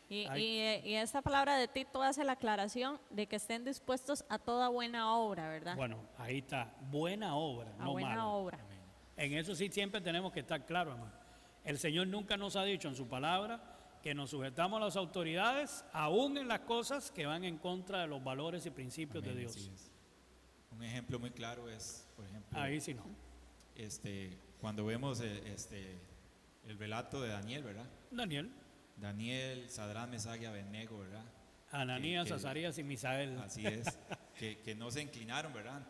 Y esta palabra de Tito hace la aclaración de que estén dispuestos a toda buena obra, ¿verdad? Bueno, ahí está. Buena obra, a no buena mala. obra. En eso sí siempre tenemos que estar claros, hermano. El Señor nunca nos ha dicho en su palabra que nos sujetamos a las autoridades, aún en las cosas que van en contra de los valores y principios Amén. de Dios. Así es. Un ejemplo muy claro es, por ejemplo, Ahí sí no. cuando vemos el relato de Daniel, ¿verdad? Daniel, Daniel, Sadrán, Mesach y Abednego, ¿verdad? Ananías, que- Azarías y Misael. Así es, que no se inclinaron, ¿verdad?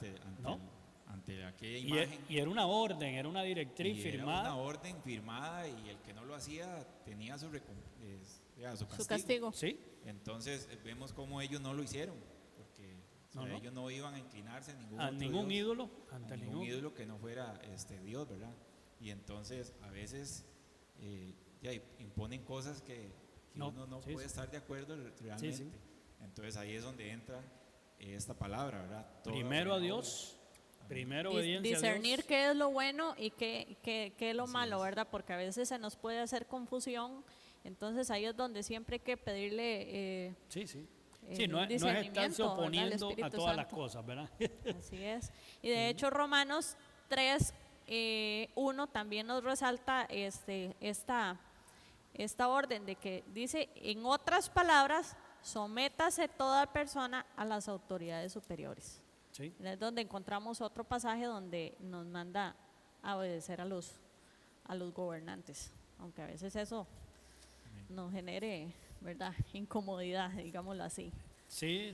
No. Ante aquella Y, imagen. y era una orden, era una directriz Y era firmada. una orden firmada y el que no lo hacía tenía su castigo. Su castigo. Sí, Entonces vemos cómo ellos no lo hicieron, porque o sea, No, no. ellos no iban a inclinarse a ningún a otro ningún Dios, ídolo, a ante ningún ídolo que no fuera Dios, ¿verdad? Y entonces a veces ya imponen cosas que No, uno no sí, puede sí. estar de acuerdo realmente. Sí. Entonces ahí es donde entra esta palabra, ¿verdad? Toda primero a buena Dios, primero Dis- obediencia a discernir Dios. qué es lo bueno y qué es lo Así malo, es. ¿verdad? Porque a veces se nos puede hacer confusión. Entonces ahí es donde siempre hay que pedirle Sí, sí. el Sí, no es discernimiento, estarse ¿verdad? Al oponiendo a Espíritu todas las Santo. cosas, ¿verdad? Así es. Y de hecho Romanos 3:1 también nos resalta esta orden de que dice, en otras palabras, sométase toda persona a las autoridades superiores. Sí. Es donde encontramos otro pasaje donde nos manda a obedecer a los gobernantes, aunque a veces eso nos genere, ¿verdad?, incomodidad, digámoslo así. Sí.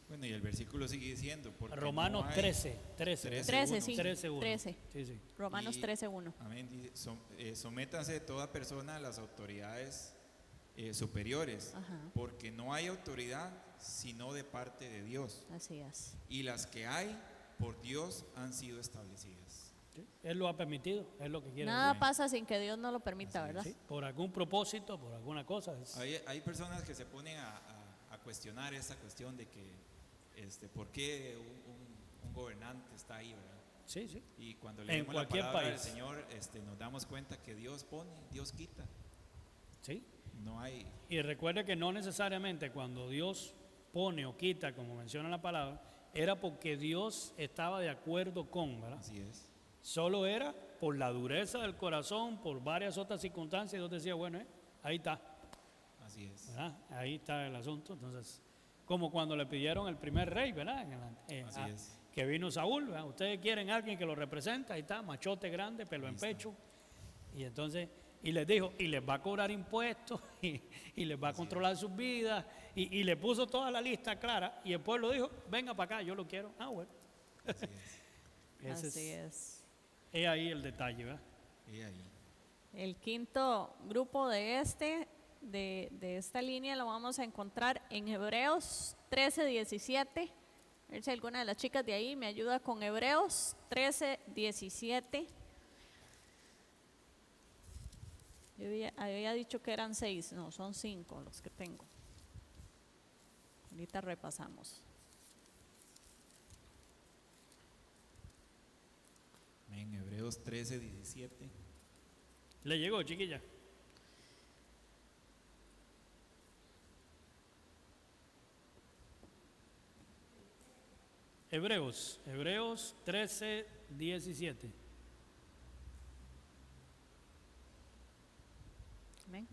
Bueno, y el versículo sigue diciendo, porque Romanos no hay- 13. 13, sí. 13:1. 13. Sí. Romanos Y- 13:1. Amén. Dice, sométanse toda persona a las autoridades superiores, Ajá. porque no hay autoridad sino de parte de Dios, Así es. y las que hay por Dios han sido establecidas. Sí. Él lo ha permitido, es lo que quiere Nada decir. pasa sin que Dios no lo permita, ¿verdad? Sí, por algún propósito, por alguna cosa. Hay personas que se ponen a cuestionar esa cuestión de que, ¿por qué un gobernante está ahí, verdad? Sí. Y cuando En leemos la cualquier palabra país. del Señor, nos damos cuenta que Dios pone, Dios quita. Sí. No hay, Y recuerde que no necesariamente cuando Dios pone o quita, como menciona la palabra, era porque Dios estaba de acuerdo con, ¿verdad? así es. Solo era por la dureza del corazón, por varias otras circunstancias, y Dios decía, bueno, ahí está, Así es. ¿verdad? Ahí está el asunto. Entonces, como cuando le pidieron el primer rey, ¿verdad? Así es. Que vino Saúl, ¿verdad? Ustedes quieren a alguien que lo representa, ahí está, machote grande, pelo Ahí en está. pecho. Y entonces, y les dijo, y les va a cobrar impuestos, y les va a controlar sus vidas, y le puso toda la lista clara, y el pueblo dijo, venga para acá, yo lo quiero. Ah, bueno. Así es. Ese Así es. Es ahí el detalle, ¿verdad? Y ahí. El quinto grupo de esta línea lo vamos a encontrar en Hebreos 13:17. A ver si alguna de las chicas de ahí me ayuda con Hebreos 13:17. Yo había dicho que eran 6, no, son 5 los que tengo. Ahorita repasamos. En Hebreos 13:17. Le llegó, chiquilla. Hebreos 13:17. Amén.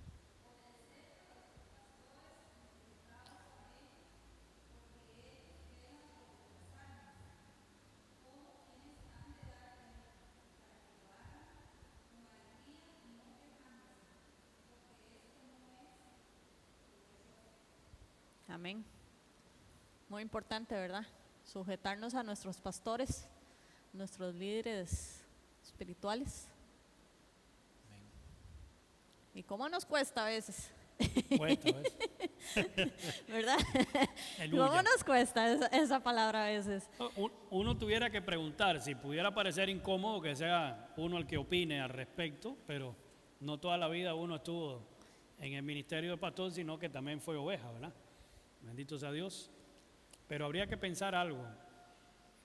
Amén. Muy importante, ¿verdad? Sujetarnos a nuestros pastores, nuestros líderes espirituales. ¿Y cómo nos cuesta a veces? Cuesta, ¿ves? ¿Verdad? Aleluya. ¿Cómo nos cuesta esa palabra a veces? Uno tuviera que preguntar, si pudiera parecer incómodo que sea uno el que opine al respecto, pero no toda la vida uno estuvo en el ministerio de pastor, sino que también fue oveja, ¿verdad? Bendito sea Dios. Pero habría que pensar algo.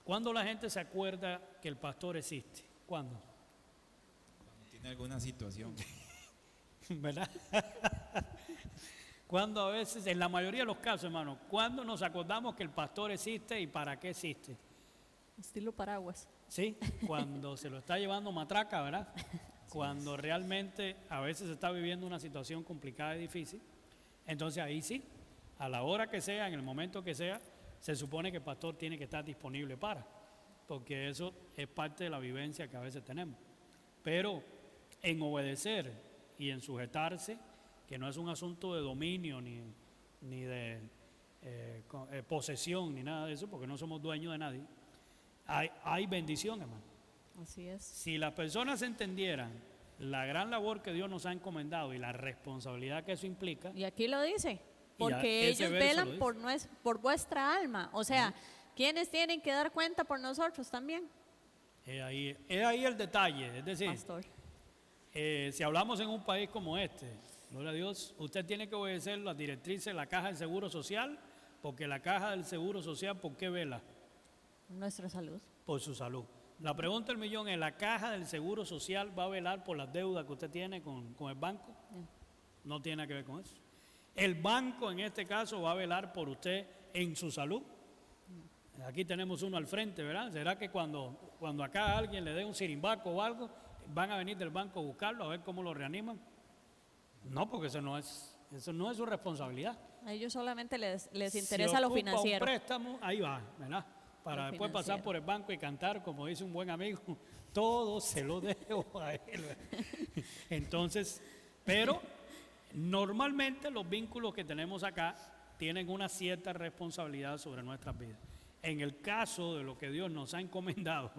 ¿Cuándo la gente se acuerda que el pastor existe? ¿Cuándo? Cuando tiene alguna situación. ¿Verdad? Cuando a veces, en la mayoría de los casos, hermano, ¿cuándo nos acordamos que el pastor existe y para qué existe? Estilo paraguas. Sí, cuando se lo está llevando matraca, ¿verdad? Cuando realmente a veces se está viviendo una situación complicada y difícil. Entonces ahí sí, a la hora que sea, en el momento que sea, se supone que el pastor tiene que estar disponible para, porque eso es parte de la vivencia que a veces tenemos. Pero en obedecer y en sujetarse, que no es un asunto de dominio ni de posesión ni nada de eso, porque no somos dueños de nadie, hay bendición, hermano. Así es. Si las personas entendieran la gran labor que Dios nos ha encomendado y la responsabilidad que eso implica, Y aquí lo dice, Y porque ese ellos verso velan lo por vuestra alma. O sea, ¿quiénes tienen que dar cuenta por nosotros también? es ahí el detalle. Es decir, Pastor. si hablamos en un país como este, gloria a Dios, usted tiene que obedecer las directrices de la Caja del Seguro Social, porque la Caja del Seguro Social, ¿por qué vela? Nuestra salud. Por su salud. La pregunta del millón es, ¿la Caja del Seguro Social va a velar por las deudas que usted tiene con el banco? No tiene nada que ver con eso. El banco en este caso va a velar por usted en su salud. Aquí tenemos uno al frente, ¿verdad? ¿Será que cuando acá alguien le dé un sirimbaco o algo, van a venir del banco a buscarlo, a ver cómo lo reaniman? No, porque eso no es su responsabilidad. A ellos solamente les Si interesa lo ocupa financiero. un préstamo, ahí va, ¿verdad? Para Lo después pasar financiero. por el banco y cantar, como dice un buen amigo, todo se lo debo a él. Entonces, pero Normalmente los vínculos que tenemos acá tienen una cierta responsabilidad sobre nuestras vidas. En el caso de lo que Dios nos ha encomendado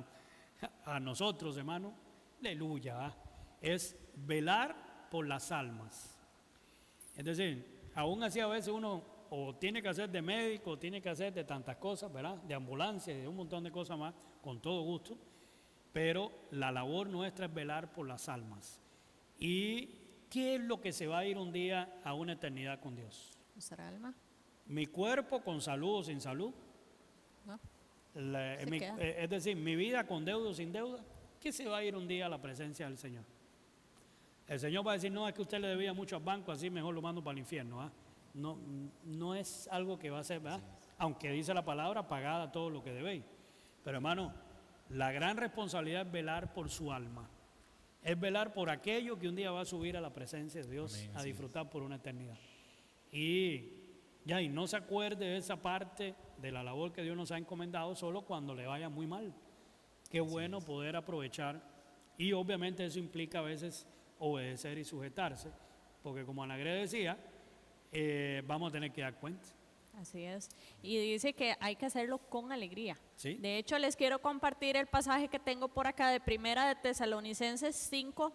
a nosotros, hermano, aleluya, es velar por las almas. Es decir, aún así a veces uno o tiene que hacer de médico, o tiene que hacer de tantas cosas, ¿verdad? De ambulancia y de un montón de cosas más, con todo gusto, pero la labor nuestra es velar por las almas. ¿Y qué es lo que se va a ir un día a una eternidad con Dios? Nuestra alma. Mi cuerpo con salud o sin salud. ¿No? Es decir, mi vida con deuda o sin deuda. ¿Qué se va a ir un día a la presencia del Señor? El Señor va a decir, no, es que usted le debía mucho al banco, así mejor lo mando para el infierno. ¿Ah? No es algo que va a ser, ¿verdad? Aunque dice la palabra, pagada todo lo que debéis. Pero hermano, la gran responsabilidad es velar por su alma. Es velar por aquello que un día va a subir a la presencia de Dios. Amén, a disfrutar por una eternidad. Y no se acuerde de esa parte de la labor que Dios nos ha encomendado solo cuando le vaya muy mal. Qué bueno poder aprovechar. Y obviamente eso implica a veces obedecer y sujetarse, porque como Ana Gre decía, vamos a tener que dar cuenta. Así es. Y dice que hay que hacerlo con alegría. ¿Sí? De hecho, les quiero compartir el pasaje que tengo por acá de Primera de Tesalonicenses 5,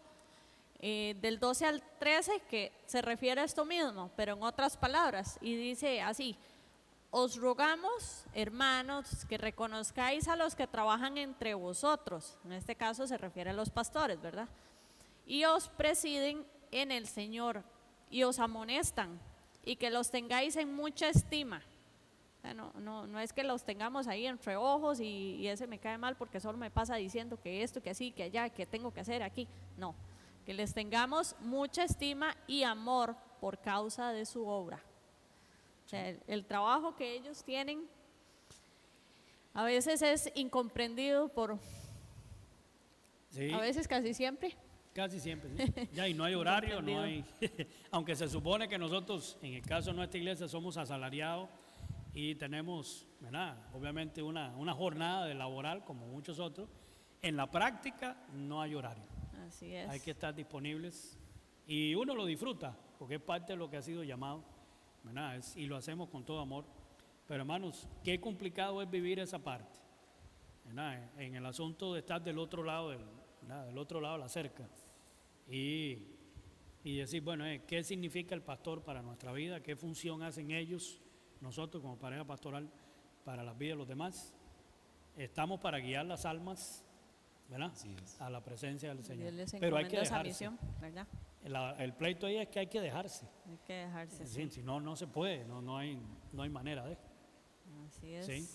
del 12 al 13, que se refiere a esto mismo, pero en otras palabras. Y dice así: os rogamos, hermanos, que reconozcáis a los que trabajan entre vosotros. En este caso se refiere a los pastores, ¿verdad? Y os presiden en el Señor y os amonestan, y que los tengáis en mucha estima. O sea, no es que los tengamos ahí entre ojos y ese me cae mal porque solo me pasa diciendo que esto, que así, que allá, que tengo que hacer aquí. No, que les tengamos mucha estima y amor por causa de su obra. O sea, el trabajo que ellos tienen a veces es incomprendido por, sí, a veces casi siempre. Casi siempre, sí. Y no hay horario, no hay. Aunque se supone que nosotros, en el caso de nuestra iglesia, somos asalariados y tenemos, ¿verdad?, obviamente una jornada de laboral como muchos otros. En la práctica no hay horario. Así es. Hay que estar disponibles y uno lo disfruta porque es parte de lo que ha sido llamado, ¿verdad? Y lo hacemos con todo amor. Pero hermanos, qué complicado es vivir esa parte, ¿verdad? En el asunto de estar del otro lado del otro lado de la cerca. Y decir, bueno, ¿qué significa el pastor para nuestra vida? ¿Qué función hacen ellos, nosotros como pareja pastoral, para las vidas de los demás? Estamos para guiar las almas, ¿verdad?, a la presencia del Señor. Pero hay que dejarse. Misión, ¿verdad? El pleito ahí es que hay que dejarse. Hay que dejarse. Sí. Si no se puede, no hay manera de. Así es. ¿Sí?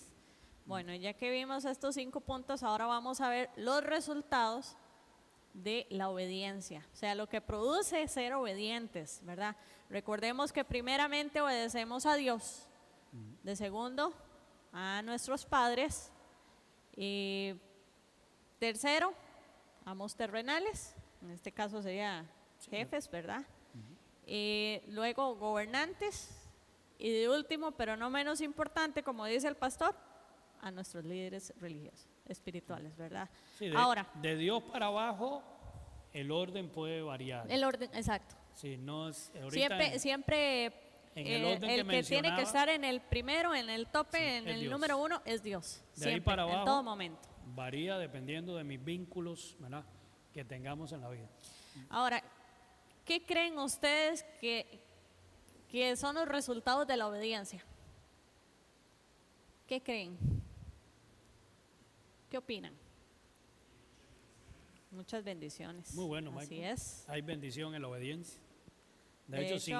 Bueno, ya que vimos estos 5 puntos, ahora vamos a ver los resultados de la obediencia, o sea, lo que produce ser obedientes, ¿verdad? Recordemos que primeramente obedecemos a Dios, de segundo a nuestros padres, y tercero, amos terrenales, en este caso sería jefes, ¿verdad? Luego gobernantes, y de último, pero no menos importante, como dice el pastor, a nuestros líderes religiosos, espirituales, ¿verdad? Sí, ahora, de Dios para abajo el orden puede variar. El orden, exacto. Sí, no es, siempre en el orden el que tiene que estar en el primero, en el tope, sí, en el Dios. Número 1 es Dios. De siempre, ahí para abajo, en todo momento. Varía dependiendo de mis vínculos, ¿verdad?, que tengamos en la vida. Ahora, ¿qué creen ustedes que son los resultados de la obediencia? ¿Qué creen? ¿Qué opinan? Muchas bendiciones. Muy bueno, así Michael. Es. Hay bendición en la obediencia. De hecho, sí,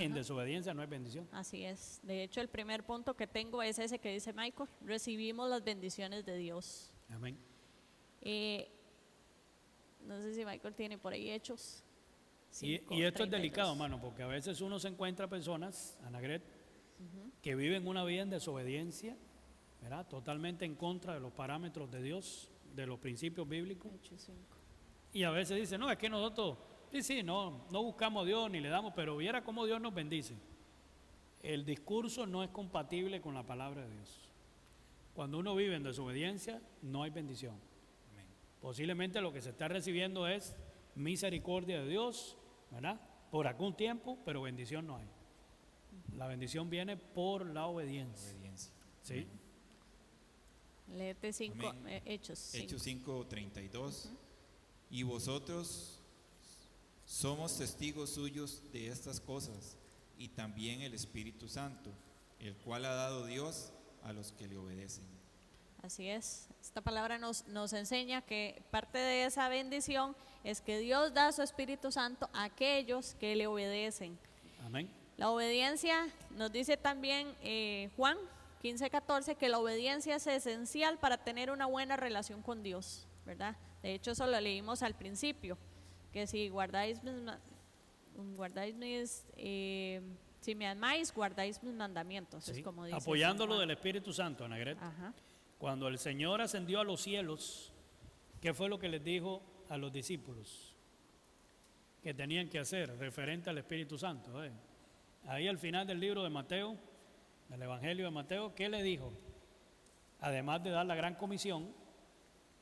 en desobediencia no hay bendición. Así es. De hecho, el primer punto que tengo es ese que dice Michael: recibimos las bendiciones de Dios. Amén. No sé si Michael tiene por ahí Hechos. Y esto es delicado, hermano, porque a veces uno se encuentra personas, Ana Gret, que viven una vida en desobediencia, ¿verdad?, totalmente en contra de los parámetros de Dios, de los principios bíblicos. Hechos 5. Y a veces dicen, no, es que nosotros, no buscamos a Dios ni le damos, pero viera cómo Dios nos bendice. El discurso no es compatible con la palabra de Dios. Cuando uno vive en desobediencia, no hay bendición. Amén. Posiblemente lo que se está recibiendo es misericordia de Dios, ¿verdad?, por algún tiempo, pero bendición no hay. La bendición viene por la obediencia. Obediencia. ¿Sí? Léete Amén. Hechos 5. Hechos 5:32. Y vosotros somos testigos suyos de estas cosas, y también el Espíritu Santo, el cual ha dado Dios a los que le obedecen. Así es. Esta palabra nos enseña que parte de esa bendición es que Dios da su Espíritu Santo a aquellos que le obedecen. Amén. La obediencia, nos dice también Juan 15:14, que la obediencia es esencial para tener una buena relación con Dios, ¿verdad? De hecho, eso lo leímos al principio, que si si me amáis, guardáis mis mandamientos, Sí. es como dice. Apoyándolo San del Espíritu Santo, Ana Greta. Juan. Ajá. Cuando el Señor ascendió a los cielos, ¿qué fue lo que les dijo a los discípulos que tenían que hacer referente al Espíritu Santo? Ahí al final del libro de Mateo, del Evangelio de Mateo, ¿qué le dijo? Además de dar la gran comisión,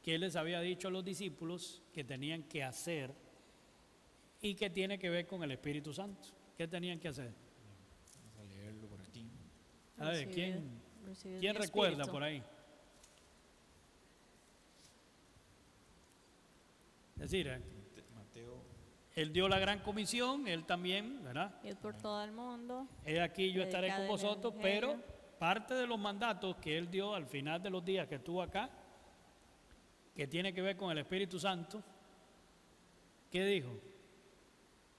¿qué les había dicho a los discípulos que tenían que hacer y que tiene que ver con el Espíritu Santo? ¿Qué tenían que hacer? Vamos a leerlo por aquí. A ver, Recibid ¿quién mi recuerda espíritu. por ahí? Es decir, Mateo. Él dio la gran comisión, Él también, ¿verdad? Id por todo el mundo. He aquí yo estaré con Predicad el vosotros, evangelio. pero parte de los mandatos que Él dio al final de los días que estuvo acá, que tiene que ver con el Espíritu Santo, ¿qué dijo?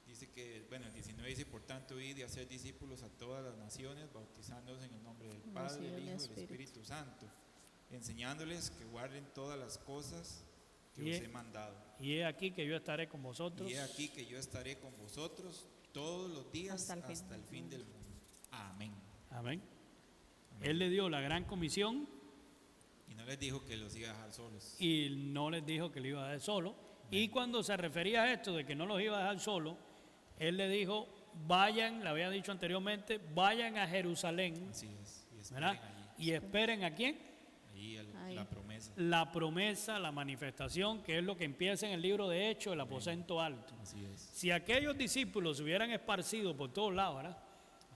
Dice que, bueno, el 19 dice, por tanto, id y hacer discípulos a todas las naciones, bautizándolos en el nombre del Padre, Recibe del el Hijo y del Espíritu. Espíritu Santo, enseñándoles que guarden todas las cosas que Y os he- he mandado. Y he aquí que yo estaré con vosotros. Y he aquí que yo estaré con vosotros todos los días Hasta hasta el el fin fin del mundo. Amén. Amén. Él le dio la gran comisión Y no les dijo que los iba a dejar solos. y no les dijo que le iba a dejar solo. Y cuando se refería a esto de que no los iba a dejar solo, Él le dijo, vayan, le había dicho anteriormente, vayan a Jerusalén, Así es. Y esperen ¿verdad? allí. Y esperen a quién? Ahí Ahí. la promesa. La promesa, la manifestación, que es lo que empieza en el libro de Hechos, el aposento alto. Así es. Si aquellos discípulos se hubieran esparcido por todos lados, ¿verdad?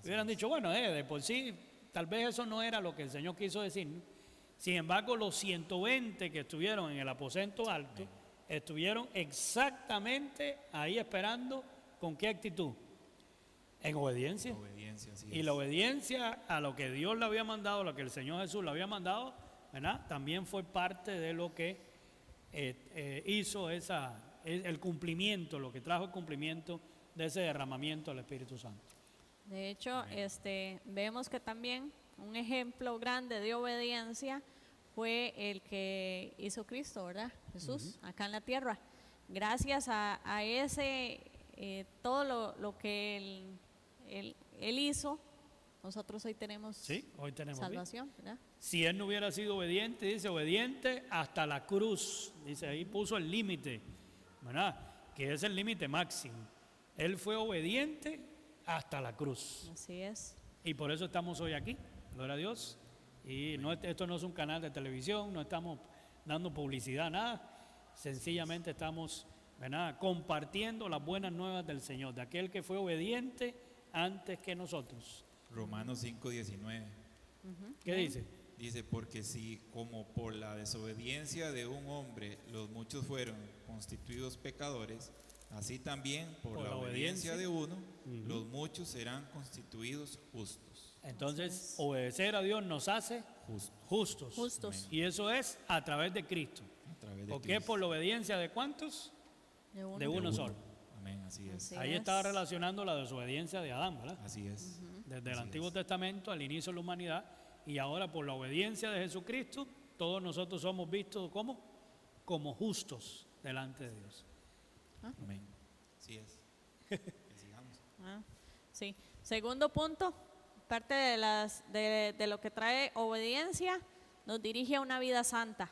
Hubieran dicho, bueno, de por sí, tal vez eso no era lo que el Señor quiso decir, ¿no? Sin embargo, los 120 que estuvieron en el aposento alto, estuvieron exactamente ahí esperando, ¿con qué actitud? En obediencia. Obediencia, así Y es. la obediencia a lo que Dios le había mandado, lo que el Señor Jesús le había mandado, ¿verdad? También fue parte de lo que hizo el cumplimiento, lo que trajo el cumplimiento de ese derramamiento del Espíritu Santo. De hecho, vemos que también un ejemplo grande de obediencia fue el que hizo Cristo, ¿verdad? Jesús, acá en la tierra. Gracias a ese, todo lo que él hizo, nosotros hoy tenemos Sí, hoy tenemos vida. salvación, ¿verdad? Si él no hubiera sido obediente, dice obediente hasta la cruz, dice ahí puso el límite, ¿verdad? Que es el límite máximo. Él fue obediente hasta la cruz. Así es. Y por eso estamos hoy aquí, gloria a Dios. Y no, esto no es un canal de televisión, no estamos dando publicidad, nada. Sencillamente estamos, ¿verdad?, compartiendo las buenas nuevas del Señor, de aquel que fue obediente antes que nosotros. Romanos 5:19. ¿Qué dice? Dice, porque si como por la desobediencia de un hombre los muchos fueron constituidos pecadores, así también por la obediencia de uno los muchos serán constituidos justos. Entonces, obedecer a Dios nos hace justos. Justos. Y eso es a través de Cristo. A través de Porque Cristo. por la obediencia de ¿cuántos? De uno. De uno solo. Amén, así es. Así Ahí es. estaba relacionando la desobediencia de Adán, ¿verdad? Así es. Desde el Así Antiguo es. Testamento al inicio de la humanidad, y ahora por la obediencia de Jesucristo, todos nosotros somos vistos como justos delante de Dios. Amén. Así es. Que sigamos. Ah, sí. Segundo punto, parte de lo que trae obediencia, nos dirige a una vida santa,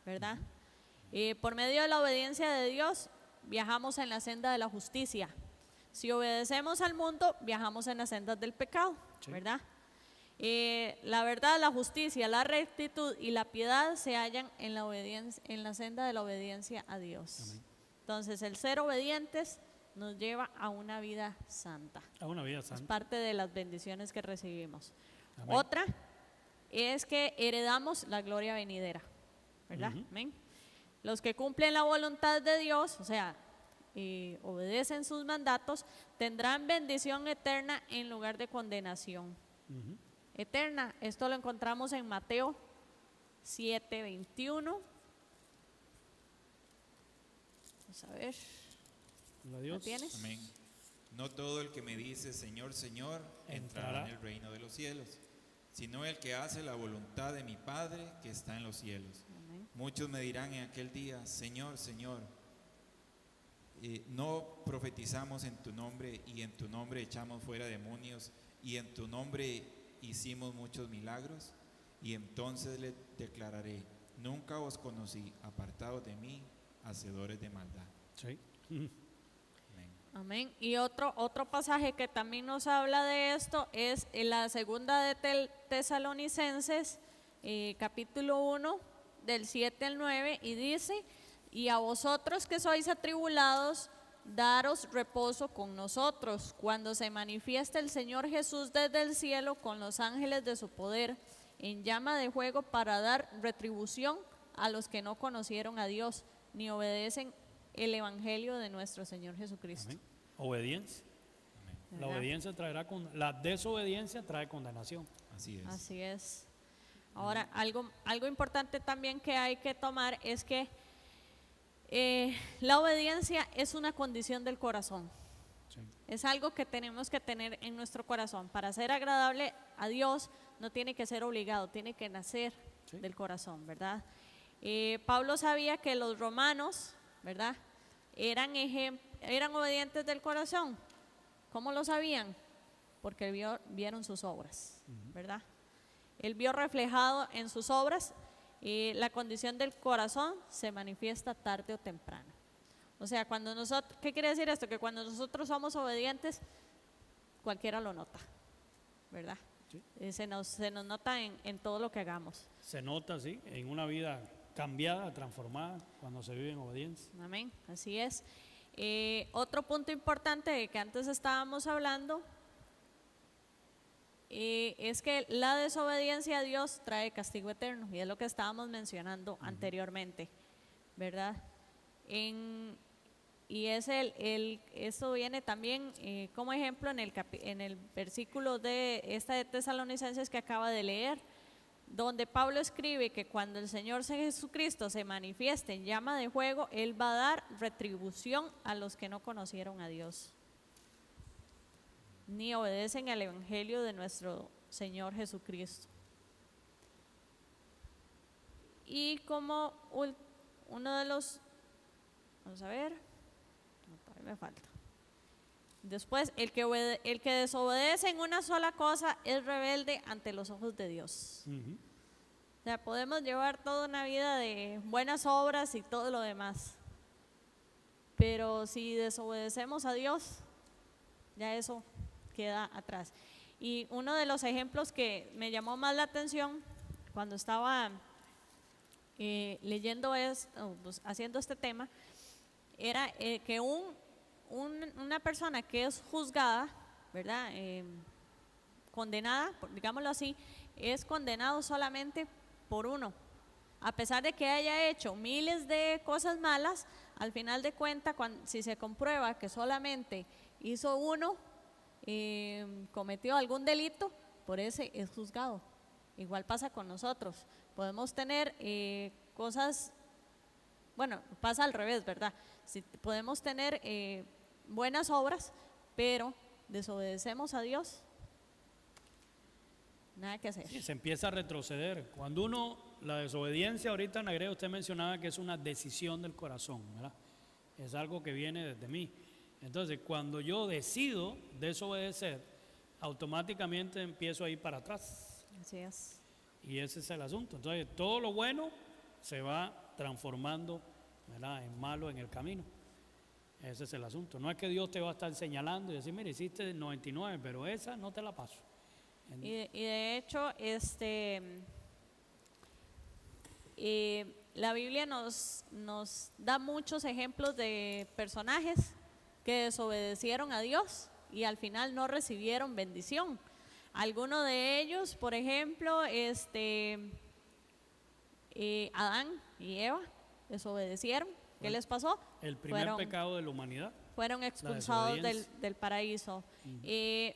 ¿verdad? Por medio de la obediencia de Dios, viajamos en la senda de la justicia. Si obedecemos al mundo, viajamos en las sendas del pecado, Sí. ¿verdad? La verdad, la justicia, la rectitud y la piedad se hallan en la obediencia, en la senda de la obediencia a Dios. Entonces, el ser obedientes nos lleva a una vida santa. A una vida Es santa. parte de las bendiciones que recibimos. Amén. Otra es que heredamos la gloria venidera, ¿verdad? Ujú. Amén. Los que cumplen la voluntad de Dios, o sea, obedecen sus mandatos, tendrán bendición eterna en lugar de condenación. Ujú. Eterna, esto lo encontramos en Mateo 7:21. Vamos a ver, Gloria a ¿lo Dios. tienes? Amén. No todo el que me dice Señor, Señor, entrará en el reino de los cielos, sino el que hace la voluntad de mi Padre que está en los cielos. Amén. Muchos me dirán en aquel día, Señor, Señor, no profetizamos en tu nombre y en tu nombre echamos fuera demonios y en tu nombre hicimos muchos milagros. Y entonces le declararé, nunca os conocí, apartados de mí, hacedores de maldad. Sí. Ujú. Amén. Amén. Y otro pasaje que también nos habla de esto es en la segunda de Tesalonicenses, capítulo 1, del 7 al 9, y dice, y a vosotros que sois atribulados, daros reposo con nosotros, cuando se manifieste el Señor Jesús desde el cielo con los ángeles de su poder, en llama de fuego para dar retribución a los que no conocieron a Dios, ni obedecen el evangelio de nuestro Señor Jesucristo. Amén. Obediencia. La ¿Verdad? obediencia traerá la desobediencia trae condenación. Así es. Así es. Ahora, algo importante también que hay que tomar es que la obediencia es una condición del corazón. Sí. Es algo que tenemos que tener en nuestro corazón. Para ser agradable a Dios no tiene que ser obligado, tiene que nacer Sí. del corazón, ¿verdad? Pablo sabía que los romanos, ¿verdad? Eran obedientes del corazón. ¿Cómo lo sabían? Porque vieron sus obras, ¿verdad? Él vio reflejado en sus obras la condición del corazón se manifiesta tarde o temprano. O sea, cuando nosotros, ¿qué quiere decir esto? Que cuando nosotros somos obedientes, cualquiera lo nota, ¿verdad? Sí. Se nos nota en todo lo que hagamos. Se nota, sí, en una vida cambiada, transformada, cuando se vive en obediencia. Amén, así es. Otro punto importante que antes estábamos hablando es que la desobediencia a Dios trae castigo eterno, y es lo que estábamos mencionando anteriormente, ¿verdad? Y es eso viene también como ejemplo en el versículo de esta de Tesalonicenses que acaba de leer, donde Pablo escribe que cuando el Señor Jesucristo se manifieste en llama de fuego, Él va a dar retribución a los que no conocieron a Dios, ni obedecen al evangelio de nuestro Señor Jesucristo. Y como uno de los, vamos a ver, no, todavía me falta. Después, el que desobedece en una sola cosa es rebelde ante los ojos de Dios. Ujú. O sea, podemos llevar toda una vida de buenas obras y todo lo demás, pero si desobedecemos a Dios, ya eso queda atrás. Y uno de los ejemplos que me llamó más la atención cuando estaba leyendo esto, pues, haciendo este tema, era que una persona que es juzgada, ¿verdad? Condenada, digámoslo así, es condenado solamente por uno. A pesar de que haya hecho miles de cosas malas, al final de cuentas, si se comprueba que solamente hizo uno, cometió algún delito, por ese es juzgado. Igual pasa con nosotros. Podemos tener cosas, bueno, pasa al revés, ¿verdad? Si podemos tener buenas obras, pero desobedecemos a Dios, nada que hacer. Sí, se empieza a retroceder. Cuando la desobediencia, ahorita en hebreo usted mencionaba que es una decisión del corazón, ¿verdad? Es algo que viene desde mí. Entonces, cuando yo decido desobedecer, automáticamente empiezo a ir para atrás. Así es. Y ese es el asunto. Entonces, todo lo bueno se va transformando, ¿verdad?, en malo en el camino. Ese es el asunto. No es que Dios te va a estar señalando y decir, mire, hiciste el 99, pero esa no te la paso. Y de hecho, la Biblia nos da muchos ejemplos de personajes, que desobedecieron a Dios y al final no recibieron bendición. Algunos de ellos, por ejemplo, Adán y Eva desobedecieron. ¿Qué les pasó? El primer pecado de la humanidad. Fueron expulsados del paraíso.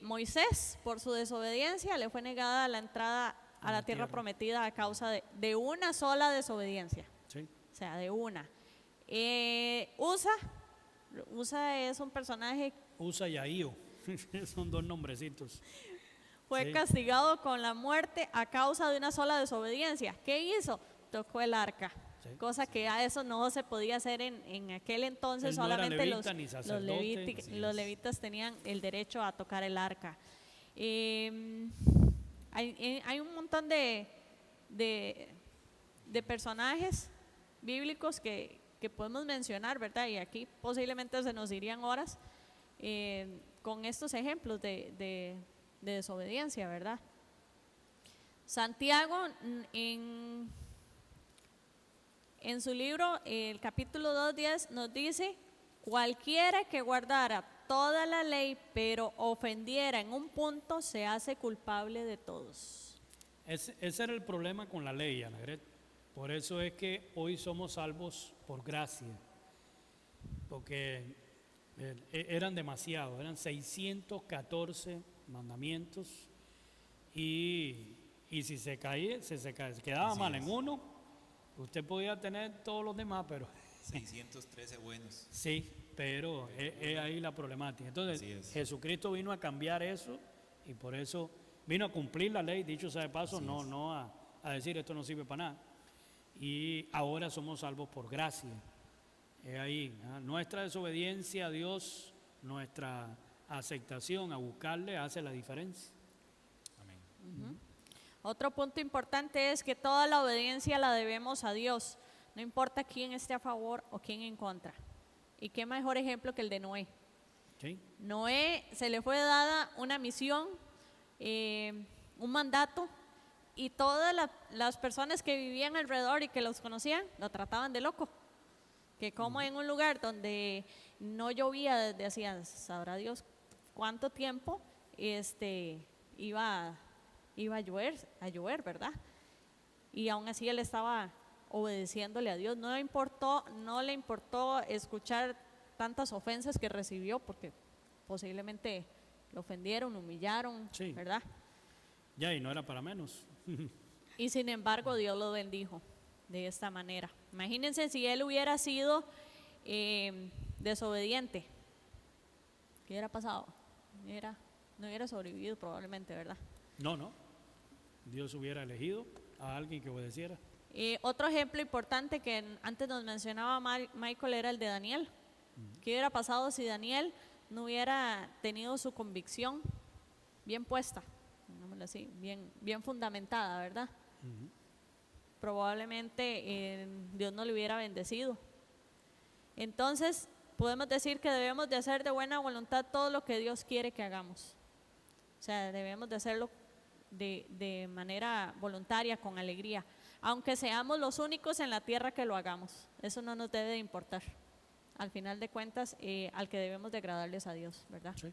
Moisés, por su desobediencia, le fue negada la entrada a la tierra prometida a causa de una sola desobediencia. Sí. O sea, de una. Usa es un personaje. Usa y Ahío. Son dos nombrecitos. Fue castigado con la muerte a causa de una sola desobediencia. ¿Qué hizo? Tocó el arca. Sí. Cosa que a eso no se podía hacer en aquel entonces. Él no solamente era levita, los levitas tenían el derecho a tocar el arca. Hay un montón de personajes bíblicos que podemos mencionar, ¿verdad? Y aquí posiblemente se nos irían horas con estos ejemplos de desobediencia, ¿verdad? Santiago en su libro, el capítulo 2:10 nos dice: cualquiera que guardara toda la ley pero ofendiera en un punto se hace culpable de todos. Ese era el problema con la ley, Anagret. Por eso es que hoy somos salvos por gracia, porque eran demasiados, eran 614 mandamientos y si se caía, se quedaba mal en uno, usted podía tener todos los demás, pero 613 buenos. Sí, pero es ahí la problemática. Entonces Jesucristo vino a cambiar eso y por eso vino a cumplir la ley, dicho sea de paso, no a decir esto no sirve para nada. Y ahora somos salvos por gracia. Es ahí, nuestra desobediencia a Dios, nuestra aceptación a buscarle hace la diferencia. Amén. Otro punto importante es que toda la obediencia la debemos a Dios, no importa quién esté a favor o quién en contra. Y qué mejor ejemplo que el de Noé. ¿Sí? Noé se le fue dada una misión, un mandato, y todas las personas que vivían alrededor y que los conocían lo trataban de loco. Que como en un lugar donde no llovía desde hacía, sabrá Dios cuánto tiempo, iba a llover, ¿verdad? Y aún así él estaba obedeciéndole a Dios. No le importó escuchar tantas ofensas que recibió, porque posiblemente lo ofendieron, humillaron, sí, ¿verdad? Ya, y no era para menos. Y sin embargo Dios lo bendijo de esta manera. Imagínense si él hubiera sido desobediente, ¿qué hubiera pasado? No hubiera sobrevivido probablemente, ¿verdad? No. Dios hubiera elegido a alguien que obedeciera. Otro ejemplo importante que antes nos mencionaba Michael era el de Daniel. ¿Qué hubiera pasado si Daniel no hubiera tenido su convicción bien puesta, digámoslo así, bien fundamentada, ¿verdad? Probablemente Dios no le hubiera bendecido. Entonces podemos decir que debemos de hacer de buena voluntad todo lo que Dios quiere que hagamos. O sea, debemos de hacerlo de manera voluntaria, con alegría, aunque seamos los únicos en la tierra que lo hagamos. Eso no nos debe de importar. Al final de cuentas, al que debemos de agradarles a Dios, ¿verdad? Sí.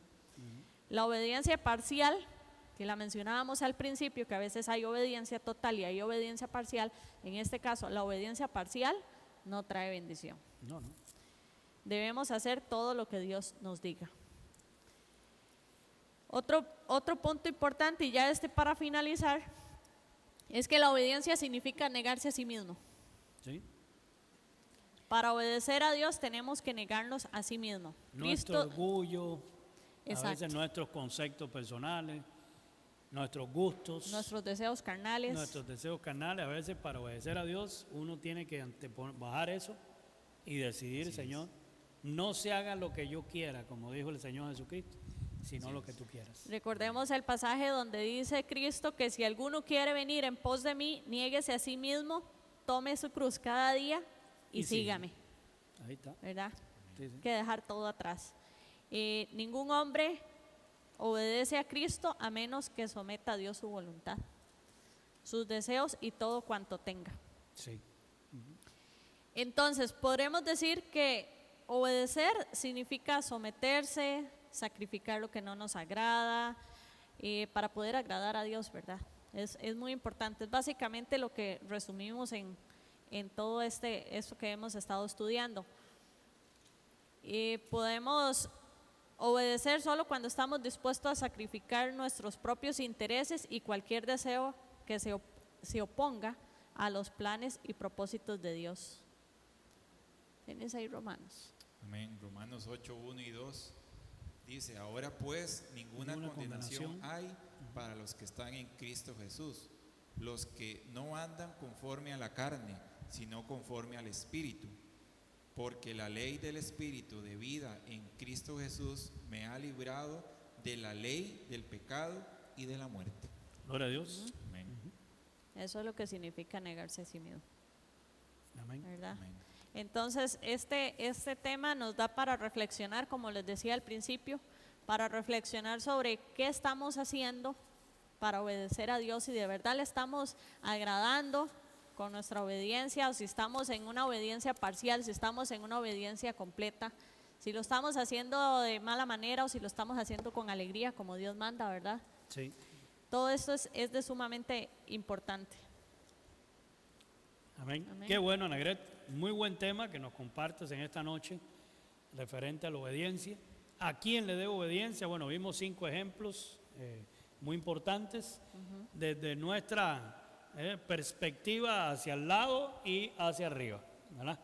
La obediencia parcial, que la mencionábamos al principio, que a veces hay obediencia total y hay obediencia parcial. En este caso, la obediencia parcial no trae bendición. No. Debemos hacer todo lo que Dios nos diga. Otro punto importante, y ya para finalizar, es que la obediencia significa negarse a sí mismo. Sí. Para obedecer a Dios tenemos que negarnos a sí mismo. Nuestro orgullo, exacto, a veces nuestros conceptos personales, nuestros gustos, nuestros deseos carnales. A veces para obedecer a Dios uno tiene que bajar eso y decidir, Señor, no se haga lo que yo quiera, como dijo el Señor Jesucristo, sino lo que tú quieras. Recordemos el pasaje donde dice Cristo que si alguno quiere venir en pos de mí, niéguese a sí mismo, tome su cruz cada día y sígame. Ahí está. ¿Verdad? Sí. Que dejar todo atrás. Ningún hombre obedece a Cristo a menos que someta a Dios su voluntad, sus deseos y todo cuanto tenga. Sí. Entonces, podremos decir que obedecer significa someterse, sacrificar lo que no nos agrada, para poder agradar a Dios, ¿verdad? Es muy importante, es básicamente lo que resumimos en todo esto que hemos estado estudiando. Podemos obedecer solo cuando estamos dispuestos a sacrificar nuestros propios intereses y cualquier deseo que se oponga a los planes y propósitos de Dios. ¿Tienes ahí Romanos? Amén. Romanos 8, 1 y 2 dice: ahora pues ninguna condenación hay para los que están en Cristo Jesús, los que no andan conforme a la carne, sino conforme al Espíritu. Porque la ley del Espíritu de vida en Cristo Jesús me ha librado de la ley del pecado y de la muerte. Gloria a Dios. Amén. Eso es lo que significa negarse a sí mismo. Amén. ¿Verdad? Amén. Entonces, este tema nos da para reflexionar, como les decía al principio, para reflexionar sobre qué estamos haciendo para obedecer a Dios, si de verdad le estamos agradando con nuestra obediencia, o si estamos en una obediencia parcial, si estamos en una obediencia completa, si lo estamos haciendo de mala manera o si lo estamos haciendo con alegría, como Dios manda, ¿verdad? Sí. Todo esto es de sumamente importante. Amén. Amén. Qué bueno, Anagret. Muy buen tema que nos compartes en esta noche referente a la obediencia. ¿A quién le debo obediencia? Bueno, vimos 5 ejemplos muy importantes desde nuestra perspectiva hacia el lado y hacia arriba, ¿verdad?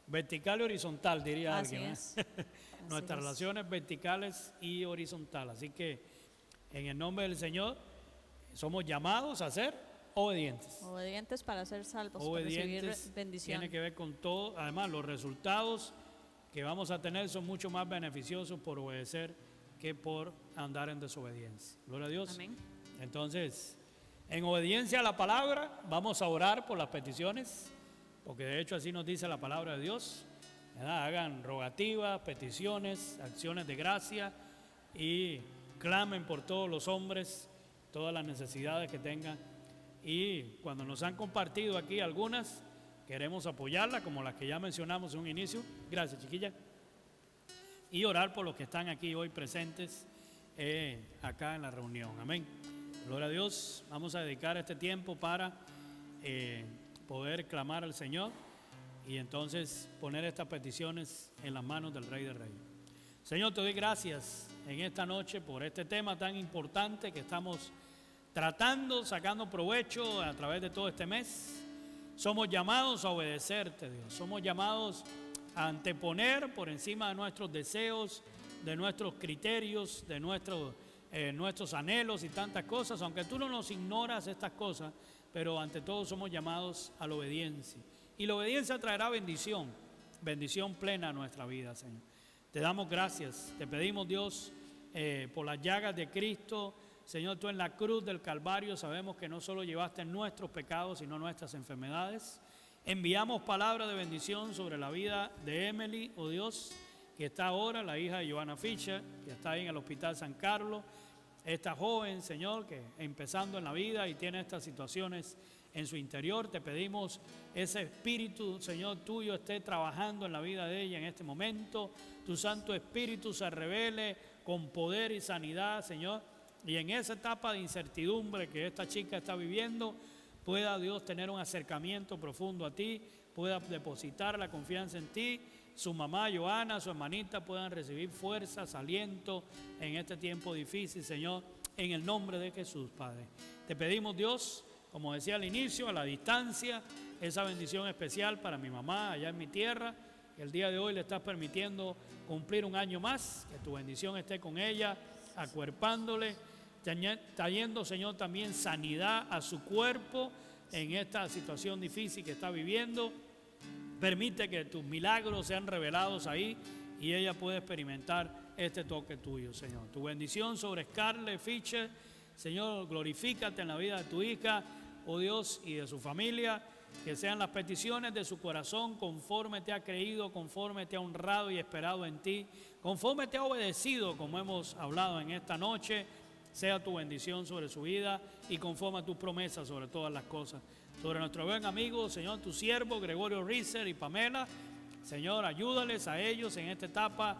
Vertical y horizontal, diría Así alguien. es. Nuestras Así es. relaciones verticales y horizontales. Así que en el nombre del Señor somos llamados a ser obedientes. Obedientes para ser salvos, para recibir Obedientes bendición. tiene que ver con todo. Además, los resultados que vamos a tener son mucho más beneficiosos por obedecer que por andar en desobediencia. Gloria a Dios. Amén. Entonces, en obediencia a la palabra, vamos a orar por las peticiones, porque de hecho así nos dice la palabra de Dios, ¿verdad? Hagan rogativas, peticiones, acciones de gracia y clamen por todos los hombres, todas las necesidades que tengan. Y cuando nos han compartido aquí algunas, queremos apoyarlas, como las que ya mencionamos en un inicio. Gracias, chiquilla. Y orar por los que están aquí hoy presentes acá en la reunión. Amén. Gloria a Dios. Vamos a dedicar este tiempo para poder clamar al Señor y entonces poner estas peticiones en las manos del Rey de Reyes. Señor, te doy gracias en esta noche por este tema tan importante que estamos tratando, sacando provecho a través de todo este mes. Somos llamados a obedecerte, Dios. Somos llamados a anteponer por encima de nuestros deseos, de nuestros criterios, de nuestros anhelos y tantas cosas, aunque tú no nos ignoras estas cosas, pero ante todo somos llamados a la obediencia. Y la obediencia traerá bendición, bendición plena a nuestra vida, Señor. Te damos gracias, te pedimos, Dios, por las llagas de Cristo. Señor, tú en la cruz del Calvario sabemos que no solo llevaste nuestros pecados, sino nuestras enfermedades. Enviamos palabra de bendición sobre la vida de Emily, oh Dios, que está ahora, la hija de Johanna Fischer, que está ahí en el Hospital San Carlos. Esta joven, Señor, que empezando en la vida y tiene estas situaciones en su interior, te pedimos ese espíritu, Señor, tuyo esté trabajando en la vida de ella en este momento. Tu Santo Espíritu se revele con poder y sanidad, Señor. Y en esa etapa de incertidumbre que esta chica está viviendo, pueda Dios tener un acercamiento profundo a ti, pueda depositar la confianza en ti. Su mamá, Johanna, su hermanita puedan recibir fuerzas, aliento en este tiempo difícil, Señor, en el nombre de Jesús, Padre. Te pedimos, Dios, como decía al inicio, a la distancia, esa bendición especial para mi mamá allá en mi tierra, que el día de hoy le estás permitiendo cumplir un año más, que tu bendición esté con ella, acuerpándole, trayendo, Señor, también sanidad a su cuerpo en esta situación difícil que está viviendo. Permite que tus milagros sean revelados ahí y ella pueda experimentar este toque tuyo, Señor. Tu bendición sobre Scarlett Fischer, Señor, glorifícate en la vida de tu hija, oh Dios, y de su familia. Que sean las peticiones de su corazón conforme te ha creído, conforme te ha honrado y esperado en ti, conforme te ha obedecido, como hemos hablado en esta noche. Sea tu bendición sobre su vida y conforme a tus promesas sobre todas las cosas. Sobre nuestro buen amigo, Señor, tu siervo, Gregorio Rizzer y Pamela, Señor, ayúdales a ellos en esta etapa.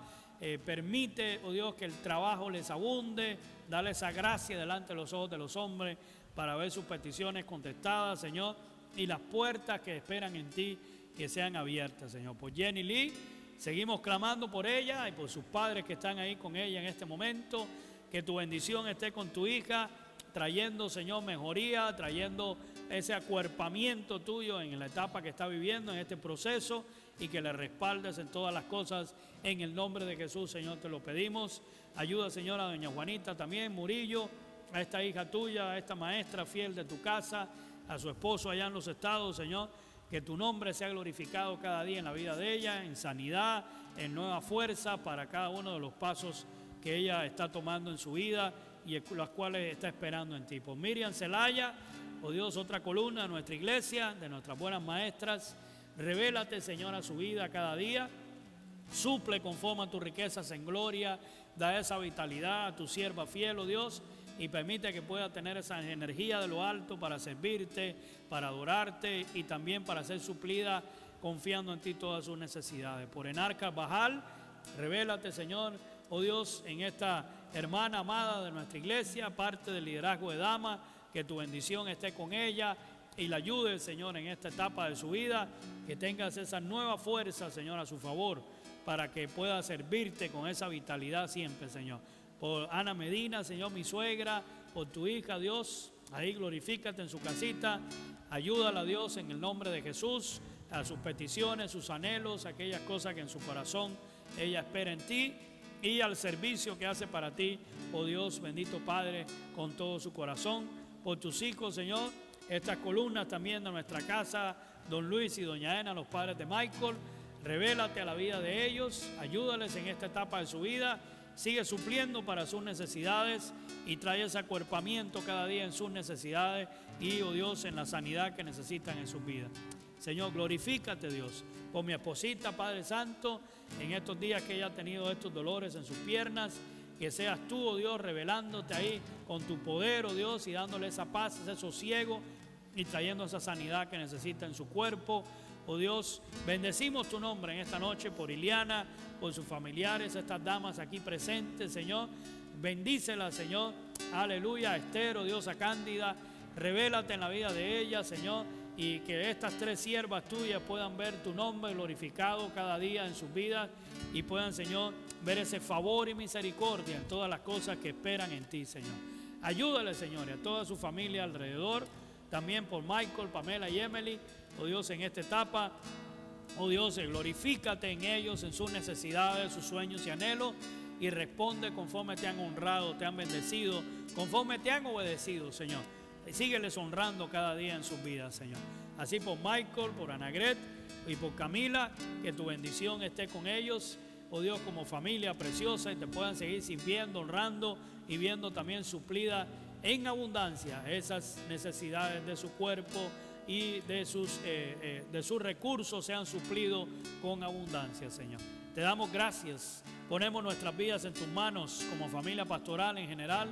Permite, oh Dios, que el trabajo les abunde. Dale esa gracia delante de los ojos de los hombres para ver sus peticiones contestadas, Señor, y las puertas que esperan en ti que sean abiertas, Señor. Por Jenny Lee, seguimos clamando por ella y por sus padres que están ahí con ella en este momento. Que tu bendición esté con tu hija, trayendo, Señor, mejoría, trayendo ese acuerpamiento tuyo en la etapa que está viviendo, en este proceso, y que le respaldes en todas las cosas. En el nombre de Jesús, Señor, te lo pedimos. Ayuda, Señor, a doña Juanita también, Murillo, a esta hija tuya, a esta maestra fiel de tu casa, a su esposo allá en los estados, Señor. Que tu nombre sea glorificado cada día en la vida de ella, en sanidad, en nueva fuerza para cada uno de los pasos que ella está tomando en su vida y las cuales está esperando en ti. Por Miriam Celaya, oh Dios, otra columna de nuestra iglesia, de nuestras buenas maestras. Revélate, Señor, a su vida cada día. Suple conforme a tus riquezas en gloria. Da esa vitalidad a tu sierva fiel, oh Dios, y permite que pueda tener esa energía de lo alto para servirte, para adorarte y también para ser suplida confiando en ti todas sus necesidades. Por Enar Carvajal, revélate, Señor, oh Dios, en esta hermana amada de nuestra iglesia, parte del liderazgo de Dama, que tu bendición esté con ella y la ayude, Señor, en esta etapa de su vida, que tengas esa nueva fuerza, Señor, a su favor, para que pueda servirte con esa vitalidad siempre, Señor. Por Ana Medina, Señor, mi suegra, por tu hija, Dios, ahí glorifícate en su casita, ayúdala, Dios, en el nombre de Jesús, a sus peticiones, sus anhelos, aquellas cosas que en su corazón ella espera en ti, y al servicio que hace para ti, oh Dios, bendito Padre, con todo su corazón. Por tus hijos, Señor, estas columnas también de nuestra casa, don Luis y doña Ena, los padres de Michael, revélate a la vida de ellos, ayúdales en esta etapa de su vida, sigue supliendo para sus necesidades y trae ese acuerpamiento cada día en sus necesidades y, oh Dios, en la sanidad que necesitan en sus vidas. Señor, glorifícate, Dios, por mi esposita, Padre Santo, en estos días que ella ha tenido estos dolores en sus piernas, que seas tú, oh Dios, revelándote ahí con tu poder, oh Dios, y dándole esa paz, ese sosiego y trayendo esa sanidad que necesita en su cuerpo. Oh Dios, bendecimos tu nombre en esta noche por Iliana, por sus familiares, estas damas aquí presentes, Señor. Bendícelas, Señor. Aleluya, a Esther, oh Dios, a Cándida. Revélate en la vida de ellas, Señor, y que estas tres siervas tuyas puedan ver tu nombre glorificado cada día en sus vidas y puedan, Señor, ver ese favor y misericordia en todas las cosas que esperan en ti, Señor. Ayúdale, Señor, y a toda su familia alrededor, también por Michael, Pamela y Emily, oh Dios, en esta etapa, oh Dios, glorifícate en ellos, en sus necesidades, sus sueños y anhelos, y responde conforme te han honrado, te han bendecido, conforme te han obedecido, Señor. Y sígueles honrando cada día en sus vidas, Señor. Así por Michael, por Anagret y por Camila, que tu bendición esté con ellos, oh Dios, como familia preciosa, y te puedan seguir sirviendo, honrando y viendo también suplida en abundancia esas necesidades de su cuerpo y de sus recursos sean suplidos con abundancia, Señor. Te damos gracias, ponemos nuestras vidas en tus manos como familia pastoral en general,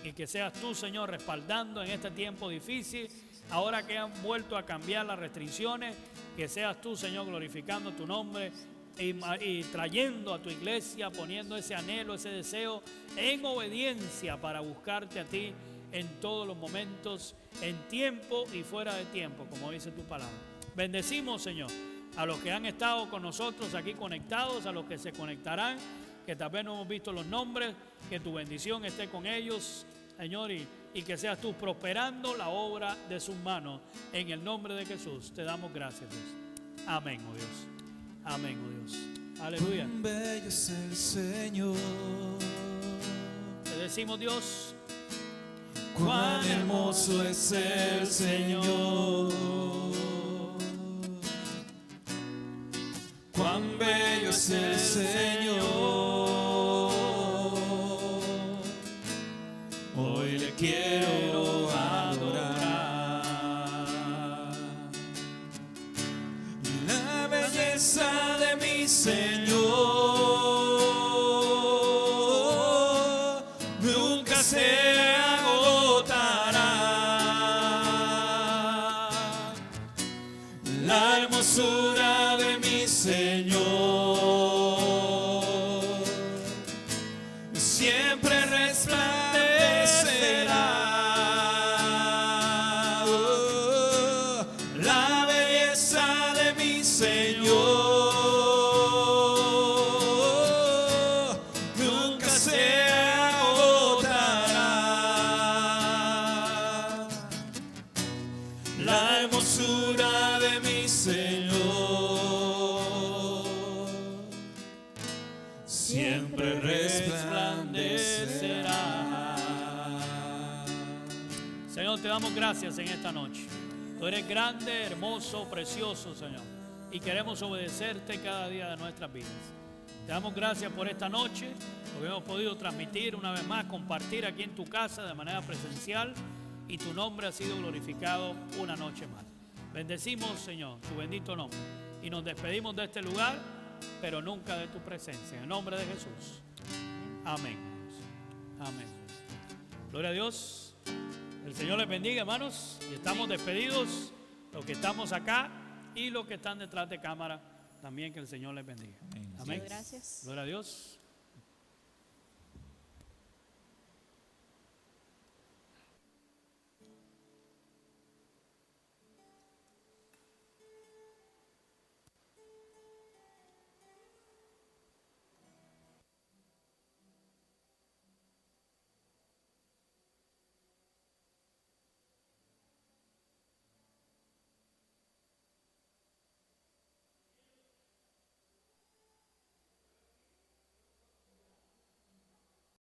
y que seas tú, Señor, respaldando en este tiempo difícil, ahora que han vuelto a cambiar las restricciones, que seas tú, Señor, glorificando tu nombre y trayendo a tu iglesia, poniendo ese anhelo, ese deseo en obediencia para buscarte a ti en todos los momentos, en tiempo y fuera de tiempo, como dice tu palabra. Bendecimos, Señor, a los que han estado con nosotros aquí conectados, a los que se conectarán, que tal vez no hemos visto los nombres, que tu bendición esté con ellos, Señor, y que seas tú prosperando la obra de sus manos. En el nombre de Jesús te damos gracias, Dios. Amén, oh Dios. Amén, oh Dios. Aleluya. Cuán bello es el Señor. Te decimos, Dios, cuán hermoso es el Señor. Cuán bello es el Señor. Hoy le quiero adorar. La belleza de mi Señor nunca se agotará. La hermosura de mi Señor siempre resplandecerá. Oh, la belleza de mi Señor nunca se agotará. La hermosura de mi Señor siempre resplandecerá. Señor, te damos gracias en esta noche. Tú eres grande, hermoso, precioso, Señor, y queremos obedecerte cada día de nuestras vidas. Te damos gracias por esta noche, porque hemos podido transmitir una vez más, compartir aquí en tu casa de manera presencial, y tu nombre ha sido glorificado una noche más. Bendecimos, Señor, tu bendito nombre, y nos despedimos de este lugar, pero nunca de tu presencia. En el nombre de Jesús. Amén. Amén. Gloria a Dios. El Señor les bendiga, hermanos. Y estamos despedidos, los que estamos acá y los que están detrás de cámara. También que el Señor les bendiga. Amén. Gracias. Gloria a Dios.